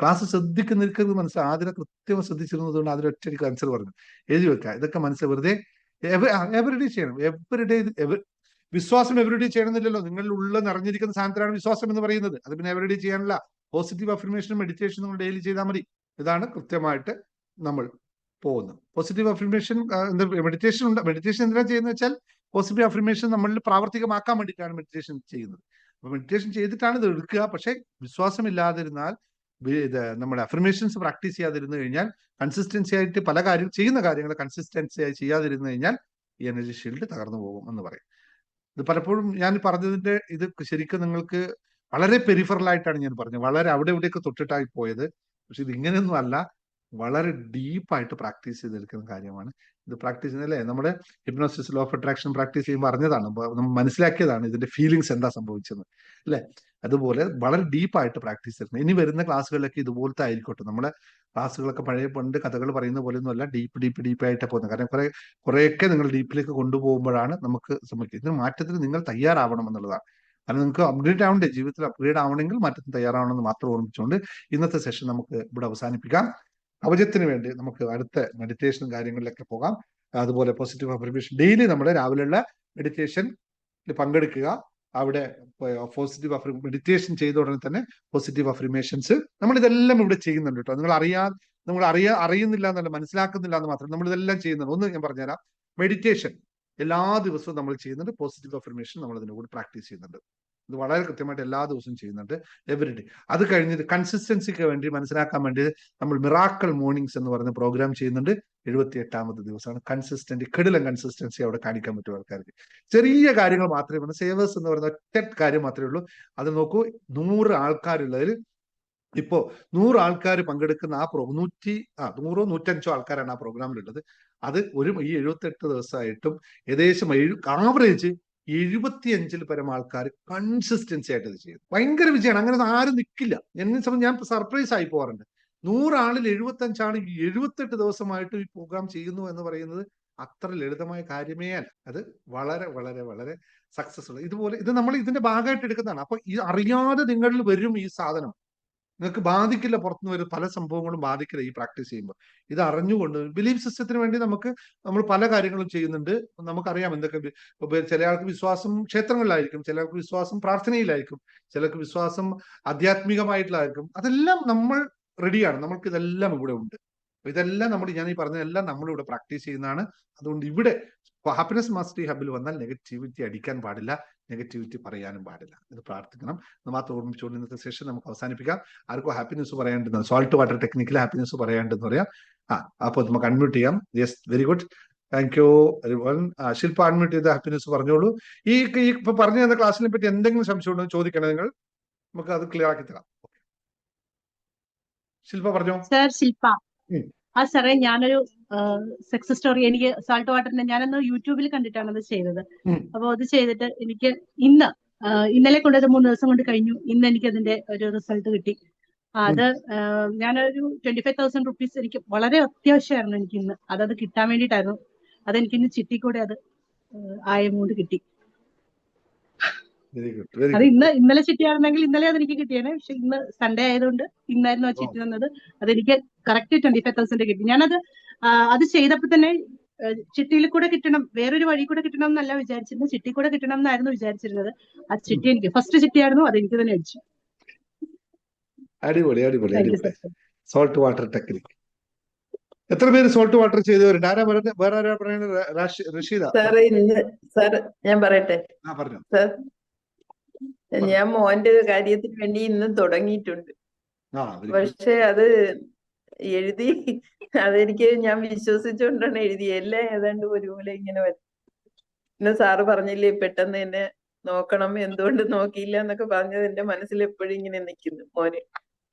ക്ലാസ് ശ്രദ്ധിക്കുന്നവർക്ക് മനസ്സിലാവും. ആദ്യം കൃത്യമായി ശ്രദ്ധിച്ചിരുന്നത് കൊണ്ട് അതിൽ ഒറ്റയ്ക്ക് ആൻസർ പറഞ്ഞു എഴുതി വെക്കുക. ഇതൊക്കെ മനസ്സിൽ വെറുതെ എവറിഡേ ചെയ്യണം. വിശ്വാസം എവറിഡേ ചെയ്യണമെന്നില്ലല്ലോ. നിങ്ങളിൽ ഉള്ള നിറഞ്ഞിരിക്കുന്ന സാധനത്തിലാണ് വിശ്വാസം എന്ന് പറയുന്നത്. അത് പിന്നെ എവറിഡേ ചെയ്യാനല്ല. പോസിറ്റീവ് അഫർമേഷനും മെഡിറ്റേഷനും നിങ്ങൾ ഡെയിലി ചെയ്താൽ മതി. ഇതാണ് കൃത്യമായിട്ട് നമ്മൾ പോകുന്നത്. പോസിറ്റീവ് അഫർമേഷൻ മെഡിറ്റേഷൻ ഉണ്ട്. മെഡിറ്റേഷൻ എന്തിനാ ചെയ്യുന്നത് വെച്ചാൽ പോസിറ്റീവ് അഫർമേഷൻ നമ്മളിൽ പ്രാവർത്തികമാക്കാൻ വേണ്ടിയിട്ടാണ് മെഡിറ്റേഷൻ ചെയ്യുന്നത്. അപ്പൊ മെഡിറ്റേഷൻ ചെയ്തിട്ടാണ് ഇത് എടുക്കുക. പക്ഷെ വിശ്വാസമില്ലാതിരുന്നാൽ, നമ്മുടെ അഫർമേഷൻസ് പ്രാക്ടീസ് ചെയ്യാതിരുന്നു കഴിഞ്ഞാൽ, കൺസിസ്റ്റൻസി ആയിട്ട് പല ചെയ്യുന്ന കാര്യങ്ങൾ കൺസിസ്റ്റൻസി ആയി ചെയ്യാതിരുന്നു കഴിഞ്ഞാൽ ഈ എനർജി ഷീൽഡ് തകർന്നു പോകും എന്ന് പറയും. ഇത് പലപ്പോഴും ഞാൻ പറഞ്ഞതിന്റെ ഇത് ശരിക്കും നിങ്ങൾക്ക് വളരെ പെരിഫറലായിട്ടാണ് ഞാൻ പറഞ്ഞത്, വളരെ അവിടെ ഇവിടെയൊക്കെ തൊട്ടിട്ടായി പോയത്. പക്ഷെ ഇത് ഇങ്ങനെയൊന്നും അല്ല, വളരെ ഡീപ്പായിട്ട് പ്രാക്ടീസ് ചെയ്തെടുക്കുന്ന കാര്യമാണ് ഇത്. പ്രാക്ടീസ് ചെയ്യുന്നല്ലേ നമ്മുടെ hypnosis, law of attraction practice ചെയ്യുമ്പോൾ അറിഞ്ഞതാണ്, നമ്മൾ മനസ്സിലാക്കിയതാണ് ഇതിന്റെ ഫീലിങ്സ് എന്താ സംഭവിച്ചത് അല്ലെ. അതുപോലെ വളരെ ഡീപ്പായിട്ട് പ്രാക്ടീസ് ചെയ്യണം. ഇനി വരുന്ന ക്ലാസ്സുകളിലൊക്കെ ഇതുപോലത്തെ ആയിരിക്കട്ടെ. നമ്മുടെ ക്ലാസ്സുകളൊക്കെ പഴയ പണ്ട് കഥകൾ പറയുന്ന പോലെ ഒന്നും അല്ല, ഡീപ്പായിട്ടാണ് പോകുന്നത്. കാരണം കുറെയൊക്കെ നിങ്ങൾ ഡീപ്പിലേക്ക് കൊണ്ടുപോകുമ്പോഴാണ് നമുക്ക് സംഭവിക്കുക. ഇതിന് മാറ്റത്തിന് നിങ്ങൾ തയ്യാറാവണം എന്നുള്ളതാണ്. കാരണം നിങ്ങൾക്ക് അപ്ഗ്രേഡ് ആവണ്ടേ, ജീവിതത്തിൽ അപ്ഗ്രേഡ് ആവണമെങ്കിൽ മാറ്റത്തിന് തയ്യാറാവണമെന്ന് മാത്രം ഓർമ്മിച്ചുകൊണ്ട് ഇന്നത്തെ സെഷൻ നമുക്ക് ഇവിടെ അവസാനിപ്പിക്കാം. അവജത്തിന് വേണ്ടി നമുക്ക് അടുത്ത മെഡിറ്റേഷൻ കാര്യങ്ങളിലൊക്കെ പോകാം. അതുപോലെ പോസിറ്റീവ് അഫർമേഷൻ ഡെയിലി നമ്മുടെ രാവിലെയുള്ള മെഡിറ്റേഷനിൽ പങ്കെടുക്കുക. അവിടെ പോസിറ്റീവ് മെഡിറ്റേഷൻ ചെയ്ത ഉടനെ തന്നെ പോസിറ്റീവ് അഫർമേഷൻസ് നമ്മൾ ഇതെല്ലാം ഇവിടെ ചെയ്യുന്നുണ്ട് കേട്ടോ. നമ്മൾ അറിയുന്നില്ല എന്നല്ല, മനസ്സിലാക്കുന്നില്ല എന്ന് മാത്രം, നമ്മൾ ഇതെല്ലാം ചെയ്യുന്നുണ്ട്. ഒന്ന് ഞാൻ പറഞ്ഞുതരാം. മെഡിറ്റേഷൻ എല്ലാ ദിവസവും നമ്മൾ ചെയ്യുന്നുണ്ട്. പോസിറ്റീവ് അഫർമേഷൻ നമ്മൾ അതിന്റെ കൂടെ പ്രാക്ടീസ് ചെയ്യുന്നുണ്ട്. ഇത് വളരെ കൃത്യമായിട്ട് എല്ലാ ദിവസവും ചെയ്യുന്നുണ്ട്, എവറിഡേ. അത് കഴിഞ്ഞിട്ട് കൺസിസ്റ്റൻസിക്ക് വേണ്ടി മനസ്സിലാക്കാൻ വേണ്ടി നമ്മൾ മിറാക്കിൾ മോർണിംഗ്സ് എന്ന് പറയുന്ന പ്രോഗ്രാം ചെയ്യുന്നുണ്ട്. 78ാമത്തെ ദിവസമാണ്. കൺസിസ്റ്റന്റ്, കിടിലൻ കൺസിസ്റ്റൻസി അവിടെ കാണിക്കാൻ പറ്റും ആൾക്കാർക്ക്. ചെറിയ കാര്യങ്ങൾ മാത്രമേ പറഞ്ഞു. സേവേഴ്സ് എന്ന് പറയുന്ന ഒറ്റ കാര്യം മാത്രമേ ഉള്ളൂ. അത് നോക്കൂ, 100 ആൾക്കാരുള്ളതിൽ ഇപ്പോ 100 ആൾക്കാർ പങ്കെടുക്കുന്ന ആ 100 105 ആൾക്കാരാണ് ആ പ്രോഗ്രാമിലുള്ളത്. അത് ഈ 78 ദിവസമായിട്ടും ഏകദേശം ആവറേജ് 75-ൽ പരം ആൾക്കാർ കൺസിസ്റ്റൻസി ആയിട്ട് ഇത് ചെയ്യുന്നു. ഭയങ്കര വിജയമാണ്. അങ്ങനെ ആരും നിൽക്കില്ല. എന്നെ സംബന്ധിച്ച് ഞാൻ സർപ്രൈസ് ആയി പോകാറുണ്ട്. 100 ആളിൽ 75 ആൾ 78 ദിവസമായിട്ട് ഈ പ്രോഗ്രാം ചെയ്യുന്നു എന്ന് പറയുന്നത് അത്ര ലളിതമായ കാര്യമേ അല്ല. അത് വളരെ വളരെ വളരെ സക്സസ്ഫുൾ. ഇതുപോലെ ഇത് നമ്മൾ ഇതിന്റെ ഭാഗമായിട്ട് എടുക്കുന്നതാണ്. അപ്പൊ ഈ അറിയാതെ നിങ്ങളിൽ വരും ഈ സാധനം. നിങ്ങൾക്ക് ബാധിക്കില്ല, പുറത്തുനിന്ന് വരും പല സംഭവങ്ങളും ബാധിക്കില്ല ഈ പ്രാക്ടീസ് ചെയ്യുമ്പോൾ. ഇത് അറിഞ്ഞുകൊണ്ട് ബിലീഫ് സിസ്റ്റത്തിന് വേണ്ടി നമ്മൾ പല കാര്യങ്ങളും ചെയ്യുന്നുണ്ട്. നമുക്കറിയാം എന്തൊക്കെ. ചില ആൾക്ക് വിശ്വാസം ക്ഷേത്രങ്ങളിലായിരിക്കും, ചിലർക്ക് വിശ്വാസം പ്രാർത്ഥനയിലായിരിക്കും, ചിലർക്ക് വിശ്വാസം ആധ്യാത്മികമായിട്ടുള്ളതായിരിക്കും. അതെല്ലാം നമ്മൾ റെഡിയാണ്. നമ്മൾക്ക് ഇതെല്ലാം ഇവിടെ ഉണ്ട്. ഇതെല്ലാം ഞാൻ ഈ പറഞ്ഞതെല്ലാം നമ്മളിവിടെ പ്രാക്ടീസ് ചെയ്യുന്നതാണ്. അതുകൊണ്ട് ഇവിടെ ഹാപ്പിനെസ് മാസ്റ്ററി ഹബിൽ വന്നാൽ നെഗറ്റിവിറ്റി അടിക്കാൻ പാടില്ല, നെഗറ്റിവിറ്റി പറയാനും പാടില്ല. ഇത് പ്രാർത്ഥിക്കണം. നമ്മൾ മാത്രം ഓർമ്മിച്ചുകൊണ്ട് ഇന്നത്തെ സെഷൻ നമുക്ക് അവസാനിപ്പിക്കാം. ആർക്കും ഹാപ്പിനെസ് പറയാണ്ടെന്ന്, സോൾട്ട് വാട്ടർ ടെക്നിക്കിൽ ഹാപ്പിനെസ് പറയാണ്ടെന്ന് പറയാം. അപ്പോൾ നമുക്ക് അൺമ്യൂട്ട് ചെയ്യാം. Yes, very good, thank you everyone. Shilpa unmute ചെയ്ത് ഹാപ്പിനെസ് പറഞ്ഞോളൂ. ഈ ഇപ്പൊ പറഞ്ഞു തന്ന ക്ലാസ്സിനെ പറ്റി എന്തെങ്കിലും സംശയം ഉണ്ടോ ചോദിക്കണം നിങ്ങൾ, നമുക്ക് അത് ക്ലിയർ ആക്കി തരാം. ശില്പ പറഞ്ഞോ. സർ, ശില്പ. സാറേ, ഞാനൊരു സക്സസ് സ്റ്റോറി, എനിക്ക് സാൾട്ട് വാട്ടറിന്റെ ഞാനൊന്ന് യൂട്യൂബിൽ കണ്ടിട്ടാണ് അത് ചെയ്തത്. അപ്പൊ അത് ചെയ്തിട്ട് എനിക്ക് ഇന്നലെ കൊണ്ടത് 3 ദിവസം കൊണ്ട് കഴിഞ്ഞു. ഇന്ന് എനിക്ക് അതിന്റെ ഒരു റിസൾട്ട് കിട്ടി. അത് ഞാനൊരു 25,000 റുപ്പീസ് എനിക്ക് വളരെ അത്യാവശ്യമായിരുന്നു എനിക്ക് ഇന്ന്. അത് കിട്ടാൻ വേണ്ടിയിട്ടായിരുന്നു. അതെനിക്ക് ഇന്ന് ചിട്ടി കൂടെ അത് ആ എമൗണ്ട് കിട്ടി. അത് ഇന്നലെ ചിട്ടിയായിരുന്നെങ്കിൽ ഇന്നലെ അതെനിക്ക് കിട്ടിയേനെ. പക്ഷെ ഇന്ന് സൺഡേ ആയതുകൊണ്ട് ഇന്നായിരുന്നു ആ ചിട്ടി തന്നത്. അതെനിക്ക് കറക്റ്റ് 25,000 കിട്ടി. ഞാനത് അത് ചെയ്തപ്പോ തന്നെ ചിട്ടിയിൽ കൂടെ കിട്ടണം, വേറൊരു വഴി കൂടെ കിട്ടണം എന്നല്ല വിചാരിച്ചിരുന്നത്, ചിട്ടി കൂടെ കിട്ടണം എന്നായിരുന്നു വിചാരിച്ചിരുന്നത്. ആ ചിട്ടി എനിക്ക് ഫസ്റ്റ് ചിട്ടിയായിരുന്നു, അത് എനിക്ക് തന്നെ അടിച്ചു. അടിപൊളി അടിപൊളി അടിപൊളി. Salt water technique. എത്ര പേര് സോൾട്ട് വാട്ടർ ചെയ്തവരുണ്ട്? വേറെ ആരാ പറയുന്നത്? റഷീദ. സാർ ഞാൻ പറയട്ടെ. പറഞ്ഞു. സാർ, ഞാൻ മോന്റെ കാര്യത്തിന് വേണ്ടി ഇന്ന് തുടങ്ങിയിട്ടുണ്ട്. പക്ഷെ അത് എഴുതി ഞാൻ വിശ്വസിച്ചുകൊണ്ടാണ് എഴുതിയത്. എല്ലാം ഏതാണ്ട് ഒരുപോലെ ഇങ്ങനെ വരും. പിന്നെ സാറ് പറഞ്ഞില്ലേ പെട്ടെന്ന് തന്നെ നോക്കണം, എന്തുകൊണ്ട് നോക്കിയില്ല എന്നൊക്കെ പറഞ്ഞത് എന്റെ മനസ്സിൽ എപ്പോഴും ഇങ്ങനെ നിൽക്കുന്നു. മോന്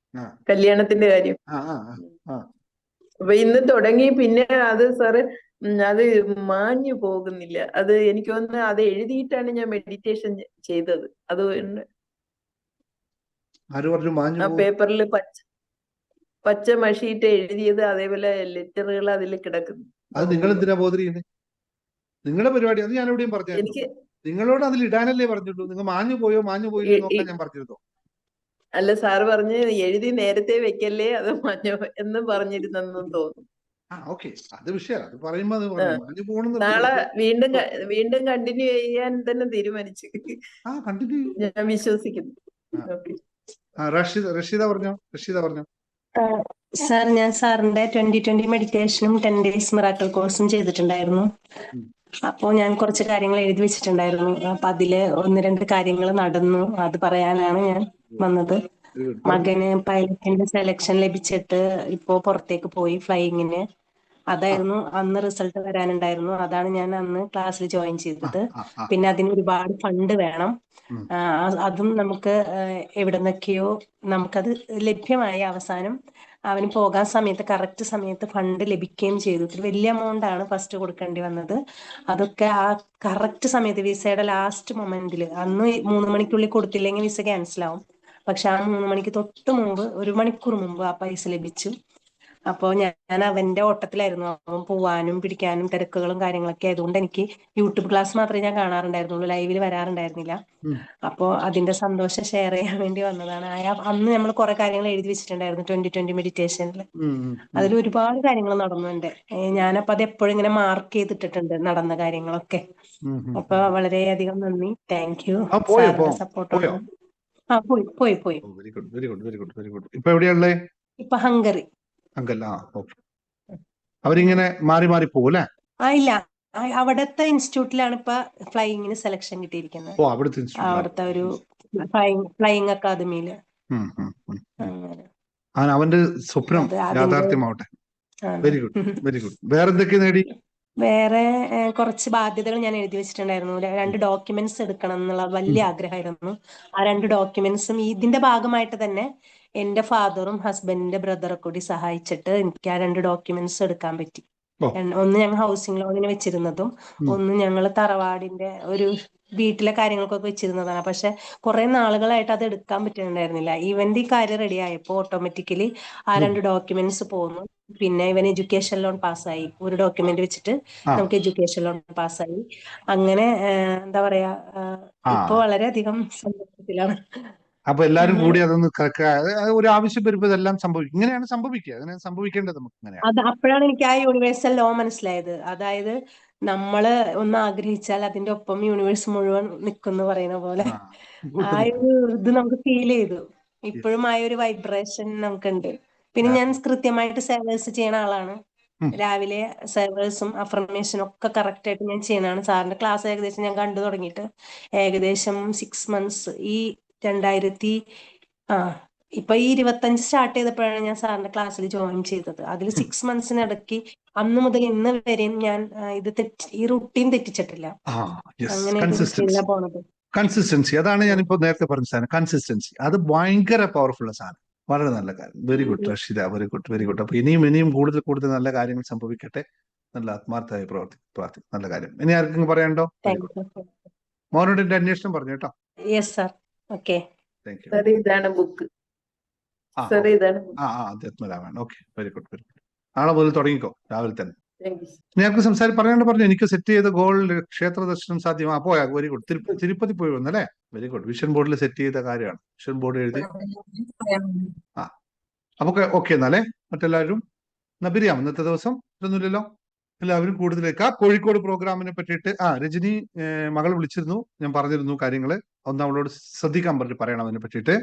കല്യാണത്തിന്റെ കാര്യം. അപ്പൊ ഇന്ന് തുടങ്ങി. പിന്നെ അത് സാറ് അത് മാഞ്ഞു പോകുന്നില്ല. അത് എനിക്ക് തോന്നുന്നു അത് എഴുതിയിട്ടാണ് ഞാൻ മെഡിറ്റേഷൻ ചെയ്തത്. അതുകൊണ്ട് ആ പേപ്പറിൽ പച്ച മഷിയിട്ട് എഴുതിയത് അതേപോലെ ലെറ്ററുകൾ അതിൽ കിടക്കുന്നു. അത് നിങ്ങൾ എന്തിനാ ബോധരിക്കുന്നത്? നിങ്ങളുടെ പരിപാടി. അത് ഞാൻ എവിടെയും പറഞ്ഞു. എനിക്ക് നിങ്ങളോട് അതിൽ ഇടാനല്ലേ പറഞ്ഞുള്ളൂ. നിങ്ങൾ മാഞ്ഞു പോയോ നോക്കാൻ ഞാൻ പറഞ്ഞിരുന്നോ? അല്ല, സാറ് പറഞ്ഞ് എഴുതി നേരത്തെ വെക്കല്ലേ, അത് മാഞ്ഞോ എന്ന് പറഞ്ഞിരുന്നെന്നും തോന്നുന്നു. അത് വിഷയം. അത് പറയുമ്പോ നാളെ വീണ്ടും കണ്ടിന്യൂ ചെയ്യാൻ തന്നെ തീരുമാനിച്ചു. ഞാൻ വിശ്വസിക്കുന്നു. റഷീദ പറഞ്ഞോ. സാർ, ഞാൻ സാറിന്റെ 2020 മെഡിറ്റേഷനും 10 ഡേയ്സ് മിറാക്കിൾ കോഴ്സും ചെയ്തിട്ടുണ്ടായിരുന്നു. അപ്പോ ഞാൻ കുറച്ച് കാര്യങ്ങൾ എഴുതി വെച്ചിട്ടുണ്ടായിരുന്നു. അപ്പൊ അതില് 1-2 കാര്യങ്ങൾ നടന്നു. അത് പറയാനാണ് ഞാൻ വന്നത്. മകന് പൈലറ്റിന്റെ സെലക്ഷൻ ലഭിച്ചിട്ട് ഇപ്പോ പുറത്തേക്ക് പോയി ഫ്ലൈയിങ്ങിന്. അതായിരുന്നു അന്ന് റിസൾട്ട് വരാനുണ്ടായിരുന്നു. അതാണ് ഞാൻ അന്ന് ക്ലാസ്സിൽ ജോയിൻ ആ ചെയ്തത്. ആ ആ പിന്നെ അതിന് ഒരുപാട് ഫണ്ട് വേണം. ഉം. അതും നമുക്ക് എവിടുന്നൊക്കെയോ നമുക്കത് ലഭ്യമായി. അവസാനം അവന് പോകാൻ സമയത്ത് കറക്റ്റ് സമയത്ത് ഫണ്ട് ലഭിക്കുകയും ചെയ്തു. ഒരു വലിയ എമൗണ്ട് ആണ് ഫസ്റ്റ് കൊടുക്കേണ്ടി വന്നത്. അതൊക്കെ ആ കറക്റ്റ് സമയത്ത് വിസയുടെ ലാസ്റ്റ് മൊമെന്റിൽ, അന്ന് 3 മണിക്കുള്ളിൽ കൊടുത്തില്ലെങ്കിൽ വിസ ക്യാൻസൽ ആവും. പക്ഷെ ആ 3 മണിക്ക് തൊട്ട് മുമ്പ്, 1 മണിക്കൂർ മുമ്പ് ആ പൈസ ലഭിച്ചു. അപ്പോൾ ഞാൻ അവന്റെ ഓട്ടത്തിലായിരുന്നു. അവൻ പോവാനും പിടിക്കാനും തിരക്കുകളും കാര്യങ്ങളൊക്കെ ആയതുകൊണ്ട് എനിക്ക് യൂട്യൂബ് ക്ലാസ് മാത്രമേ ഞാൻ കാണാറുണ്ടായിരുന്നുള്ളൂ, ലൈവിൽ വരാറുണ്ടായിരുന്നില്ല. ഉം. അപ്പോൾ അതിന്റെ സന്തോഷം ഷെയർ ചെയ്യാൻ വേണ്ടി വന്നതാണ്. അന്ന് നമ്മൾ കുറെ കാര്യങ്ങൾ എഴുതി വെച്ചിട്ടുണ്ടായിരുന്നു 2020 മെഡിറ്റേഷനിൽ. ഉം. ഉം. അതിൽ ഒരുപാട് കാര്യങ്ങൾ നടന്നു എന്റെ. ഞാനപ്പോ അത് എപ്പോഴും ഇങ്ങനെ മാർക്ക് ചെയ്തിട്ടിട്ടുണ്ട്, നടന്ന കാര്യങ്ങളൊക്കെ. ഉം. ഉം. അപ്പൊ വളരെയധികം നന്ദി. Thank you. ആ പോയോ സാറിന്റെ സപ്പോർട്ട് പോയോ? ഉണ്ട്. ആ പോയി പോയി പോയി very good very good very good very good. ഇപ്പൊ എവിടെയുള്ളേ? ഇപ്പൊ ഹംഗറി. അങ്കല്ല. ഓക്കെ. അവരിങ്ങനെ മാറി മാറി പോകും അല്ലേ? ഇല്ല, അവിടുത്തെ ഇൻസ്റ്റിറ്റ്യൂട്ടിലാണ് ഇപ്പൊ ഫ്ലൈയിങ്ങിന് സെലക്ഷൻ കിട്ടിയിരിക്കുന്നത്. ഓ, അവിടുത്തെ ഇൻസ്റ്റിറ്റ്യൂട്ടിലാണ്. അവിടുത്തെ ഒരു ഫ്ലൈയിങ് അക്കാദമിയില്. അങ്ങനെ അവന്റെ സ്വപ്നം അതിന്റെ യാഥാർത്ഥ്യമാവട്ടെ. Very good very good. വേറെ എന്തൊക്കെ നേടി? വേറെ കുറച്ച് ബാധ്യതകൾ ഞാൻ എഴുതി വെച്ചിട്ടുണ്ടായിരുന്നു. 2 ഡോക്യുമെന്റ്സ് എടുക്കണം എന്നുള്ള വലിയ ആഗ്രഹമായിരുന്നു. ആ 2 ഡോക്യുമെന്റ്സും ഇതിന്റെ ഭാഗമായിട്ട് തന്നെ എന്റെ ഫാദറും ഹസ്ബൻഡിന്റെ ബ്രദറും കൂടി സഹായിച്ചിട്ട് എനിക്ക് ആ 2 ഡോക്യുമെന്റ്സ് എടുക്കാൻ പറ്റി. ഒന്ന് ഞങ്ങൾ ഹൗസിംഗ് ലോണിന് വെച്ചിരുന്നതും, ഒന്ന് ഞങ്ങൾ തറവാടിന്റെ ഒരു വീട്ടിലെ കാര്യങ്ങൾക്കൊക്കെ വെച്ചിരുന്നതാണ്. പക്ഷെ കുറെ നാളുകളായിട്ട് അത് എടുക്കാൻ പറ്റുന്നുണ്ടായിരുന്നില്ല. ഇവന്റെ ഈ കാര്യം റെഡി ആയപ്പോ ഓട്ടോമാറ്റിക്കലി ആ 2 ഡോക്യുമെന്റ്സ് പോന്നു. പിന്നെ ഇവൻ എഡ്യൂക്കേഷൻ ലോൺ പാസ്സായി. ഒരു ഡോക്യുമെന്റ് വെച്ചിട്ട് നമുക്ക് എഡ്യൂക്കേഷൻ ലോൺ പാസ്സായി. അങ്ങനെ എന്താ പറയാ, ഇപ്പൊ വളരെയധികം സന്തോഷത്തിലാണ്. അപ്പൊ എല്ലാരും കൂടി അതൊന്ന് ഒരു ആവശ്യം വരുമ്പോ ഇതെല്ലാം സംഭവിക്കും. ഇങ്ങനെയാണ് സംഭവിക്കുക. അങ്ങനെ സംഭവിക്കേണ്ടത് നമുക്ക് ഇങ്ങനെയാണ്. അത് അപ്പോഴാണ് എനിക്ക് ആ യൂണിവേഴ്സൽ ലോ മനസ്സിലായത്. അതായത് നമ്മള് ഒന്ന് ആഗ്രഹിച്ചാൽ അതിന്റെ ഒപ്പം യൂണിവേഴ്സ് മുഴുവൻ നിൽക്കുന്നു പറയുന്ന പോലെ ആ ഒരു ഇത് നമുക്ക് ഫീൽ ചെയ്തു. ഇപ്പോഴും ആ ഒരു വൈബ്രേഷൻ നമുക്കുണ്ട്. പിന്നെ ഞാൻ കൃത്യമായിട്ട് സേവേഴ്സ് ചെയ്യണ ആളാണ്. രാവിലെ സേവേഴ്സും അഫർമേഷനും ഒക്കെ കറക്റ്റ് ആയിട്ട് ഞാൻ ചെയ്യുന്നതാണ്. സാറിന്റെ ക്ലാസ് ഏകദേശം ഞാൻ കണ്ടു തുടങ്ങിയിട്ട് ഏകദേശം 6 മന്ത്സ്. ഈ 2000 ഇപ്പൊ ഈ 25 സ്റ്റാർട്ട് ചെയ്തപ്പോഴാണ് ഞാൻ സാറിന്റെ ക്ലാസ്സിൽ ജോയിൻ ചെയ്തത്. അതിൽ 6 മന്ത്സിനിടയ്ക്ക് അന്ന് മുതൽ ഇന്ന് വരെയും ഞാൻ ഈ റുട്ടീൻ തെറ്റിച്ചിട്ടില്ല. അങ്ങനെ പോണത്. കൺസിസ്റ്റൻസി, അതാണ് ഞാനിപ്പോ നേരത്തെ പറഞ്ഞ സാധനം. കൺസിസ്റ്റൻസി അത് ഭയങ്കര പവർഫുൾ സാധനം. വളരെ നല്ല കാര്യം. Very good Rasheeda, very good very good. അപ്പൊ ഇനിയും കൂടുതൽ കൂടുതൽ നല്ല കാര്യങ്ങൾ സംഭവിക്കട്ടെ. നല്ല ആത്മാർത്ഥമായി പ്രാർത്ഥിക്കും. നല്ല കാര്യം. ഇനി ആർക്കും പറയാനുണ്ടോ? മോനോട് എന്റെ അന്വേഷണം പറഞ്ഞു കേട്ടോ. Yes sir. Okay. Thank you. ഇതാണ് book. Adhyatma Ramayanam. Okay, very good very good. നാളെ മുതൽ തുടങ്ങിക്കോ രാവിലെ തന്നെ. ഞങ്ങൾക്ക് പറയാണ്ട് പറഞ്ഞു. എനിക്ക് സെറ്റ് ചെയ്ത ഗോൾ ക്ഷേത്ര ദർശനം സാധ്യമാ. പോയാ വെരി ഗുഡ്. തിരുപ്പതി പോയി വന്നല്ലേ? Very good. വിഷൻ ബോർഡിൽ സെറ്റ് ചെയ്ത കാര്യമാണ്. വിഷൻ ബോർഡ് എഴുതി. അപ്പൊ ഓക്കെ എന്നാലേ മറ്റെല്ലാവരും എന്നാ പിരിയാം. ഇന്നത്തെ ദിവസം ഇതൊന്നുമില്ലല്ലോ. എല്ലാവരും കൂടുതലേക്ക് കോഴിക്കോട് പ്രോഗ്രാമിനെ പറ്റിയിട്ട് രജനി മകൾ വിളിച്ചിരുന്നു. ഞാൻ പറഞ്ഞിരുന്നു കാര്യങ്ങള്. ഒന്ന് അവളോട് ശ്രദ്ധിക്കാൻ പറയണം അതിനെ പറ്റിയിട്ട്.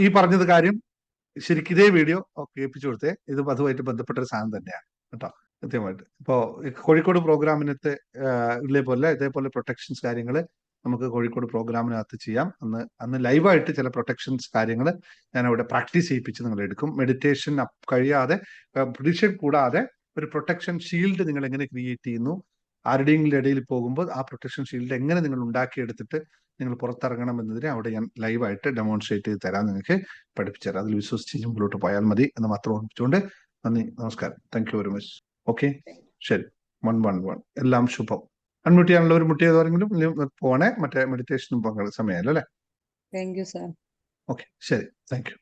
ഈ പറഞ്ഞത് കാര്യം ശരിക്കും ഇതേ വീഡിയോ കേൾപ്പിച്ചു കൊടുത്തേ. ഇത് അതുമായിട്ട് ബന്ധപ്പെട്ട ഒരു സാധനം തന്നെയാണ് കേട്ടോ, കൃത്യമായിട്ട്. ഇപ്പോ കോഴിക്കോട് പ്രോഗ്രാമിനകത്ത് ഇതേപോലെ പ്രൊട്ടക്ഷൻസ് കാര്യങ്ങൾ നമുക്ക് കോഴിക്കോട് പ്രോഗ്രാമിനകത്ത് ചെയ്യാം. അന്ന് ലൈവായിട്ട് ചില പ്രൊട്ടക്ഷൻസ് കാര്യങ്ങൾ ഞാൻ അവിടെ പ്രാക്ടീസ് ചെയ്യിപ്പിച്ച് നിങ്ങൾ എടുക്കും. മെഡിറ്റേഷൻ കഴിയാതെ, പ്രിഡിക്ഷൻ കൂടാതെ ഒരു പ്രൊട്ടക്ഷൻ ഷീൽഡ് നിങ്ങൾ എങ്ങനെ ക്രിയേറ്റ് ചെയ്യുന്നു, ആരുടെയും ഇടയിൽ പോകുമ്പോൾ ആ പ്രൊട്ടക്ഷൻ ഷീൽഡ് എങ്ങനെ നിങ്ങൾ ഉണ്ടാക്കിയെടുത്തിട്ട് നിങ്ങൾ പുറത്തിറങ്ങണം എന്നതിനെ അവിടെ ഞാൻ ലൈവായിട്ട് ഡെമോൺസ്ട്രേറ്റ് ചെയ്ത് തരാം, നിങ്ങൾക്ക് പഠിപ്പിച്ചു തരാം. അതിൽ വിശ്വസിച്ച് മുമ്പോട്ട് പോയാൽ മതി എന്ന് മാത്രം ഓർമ്മിച്ചുകൊണ്ട് നന്ദി, നമസ്കാരം. Thank you very much. Okay, ശരി. 111 എല്ലാം ശുഭം. അൺമ്യൂട്ട് ചെയ്യാനുള്ള ഒരു മുട്ടിയതാരെങ്കിലും പോണേ. മറ്റേ മെഡിറ്റേഷനും സമയമല്ലോ അല്ലേ? Thank you sir. ഓക്കെ, ശരി. Thank you.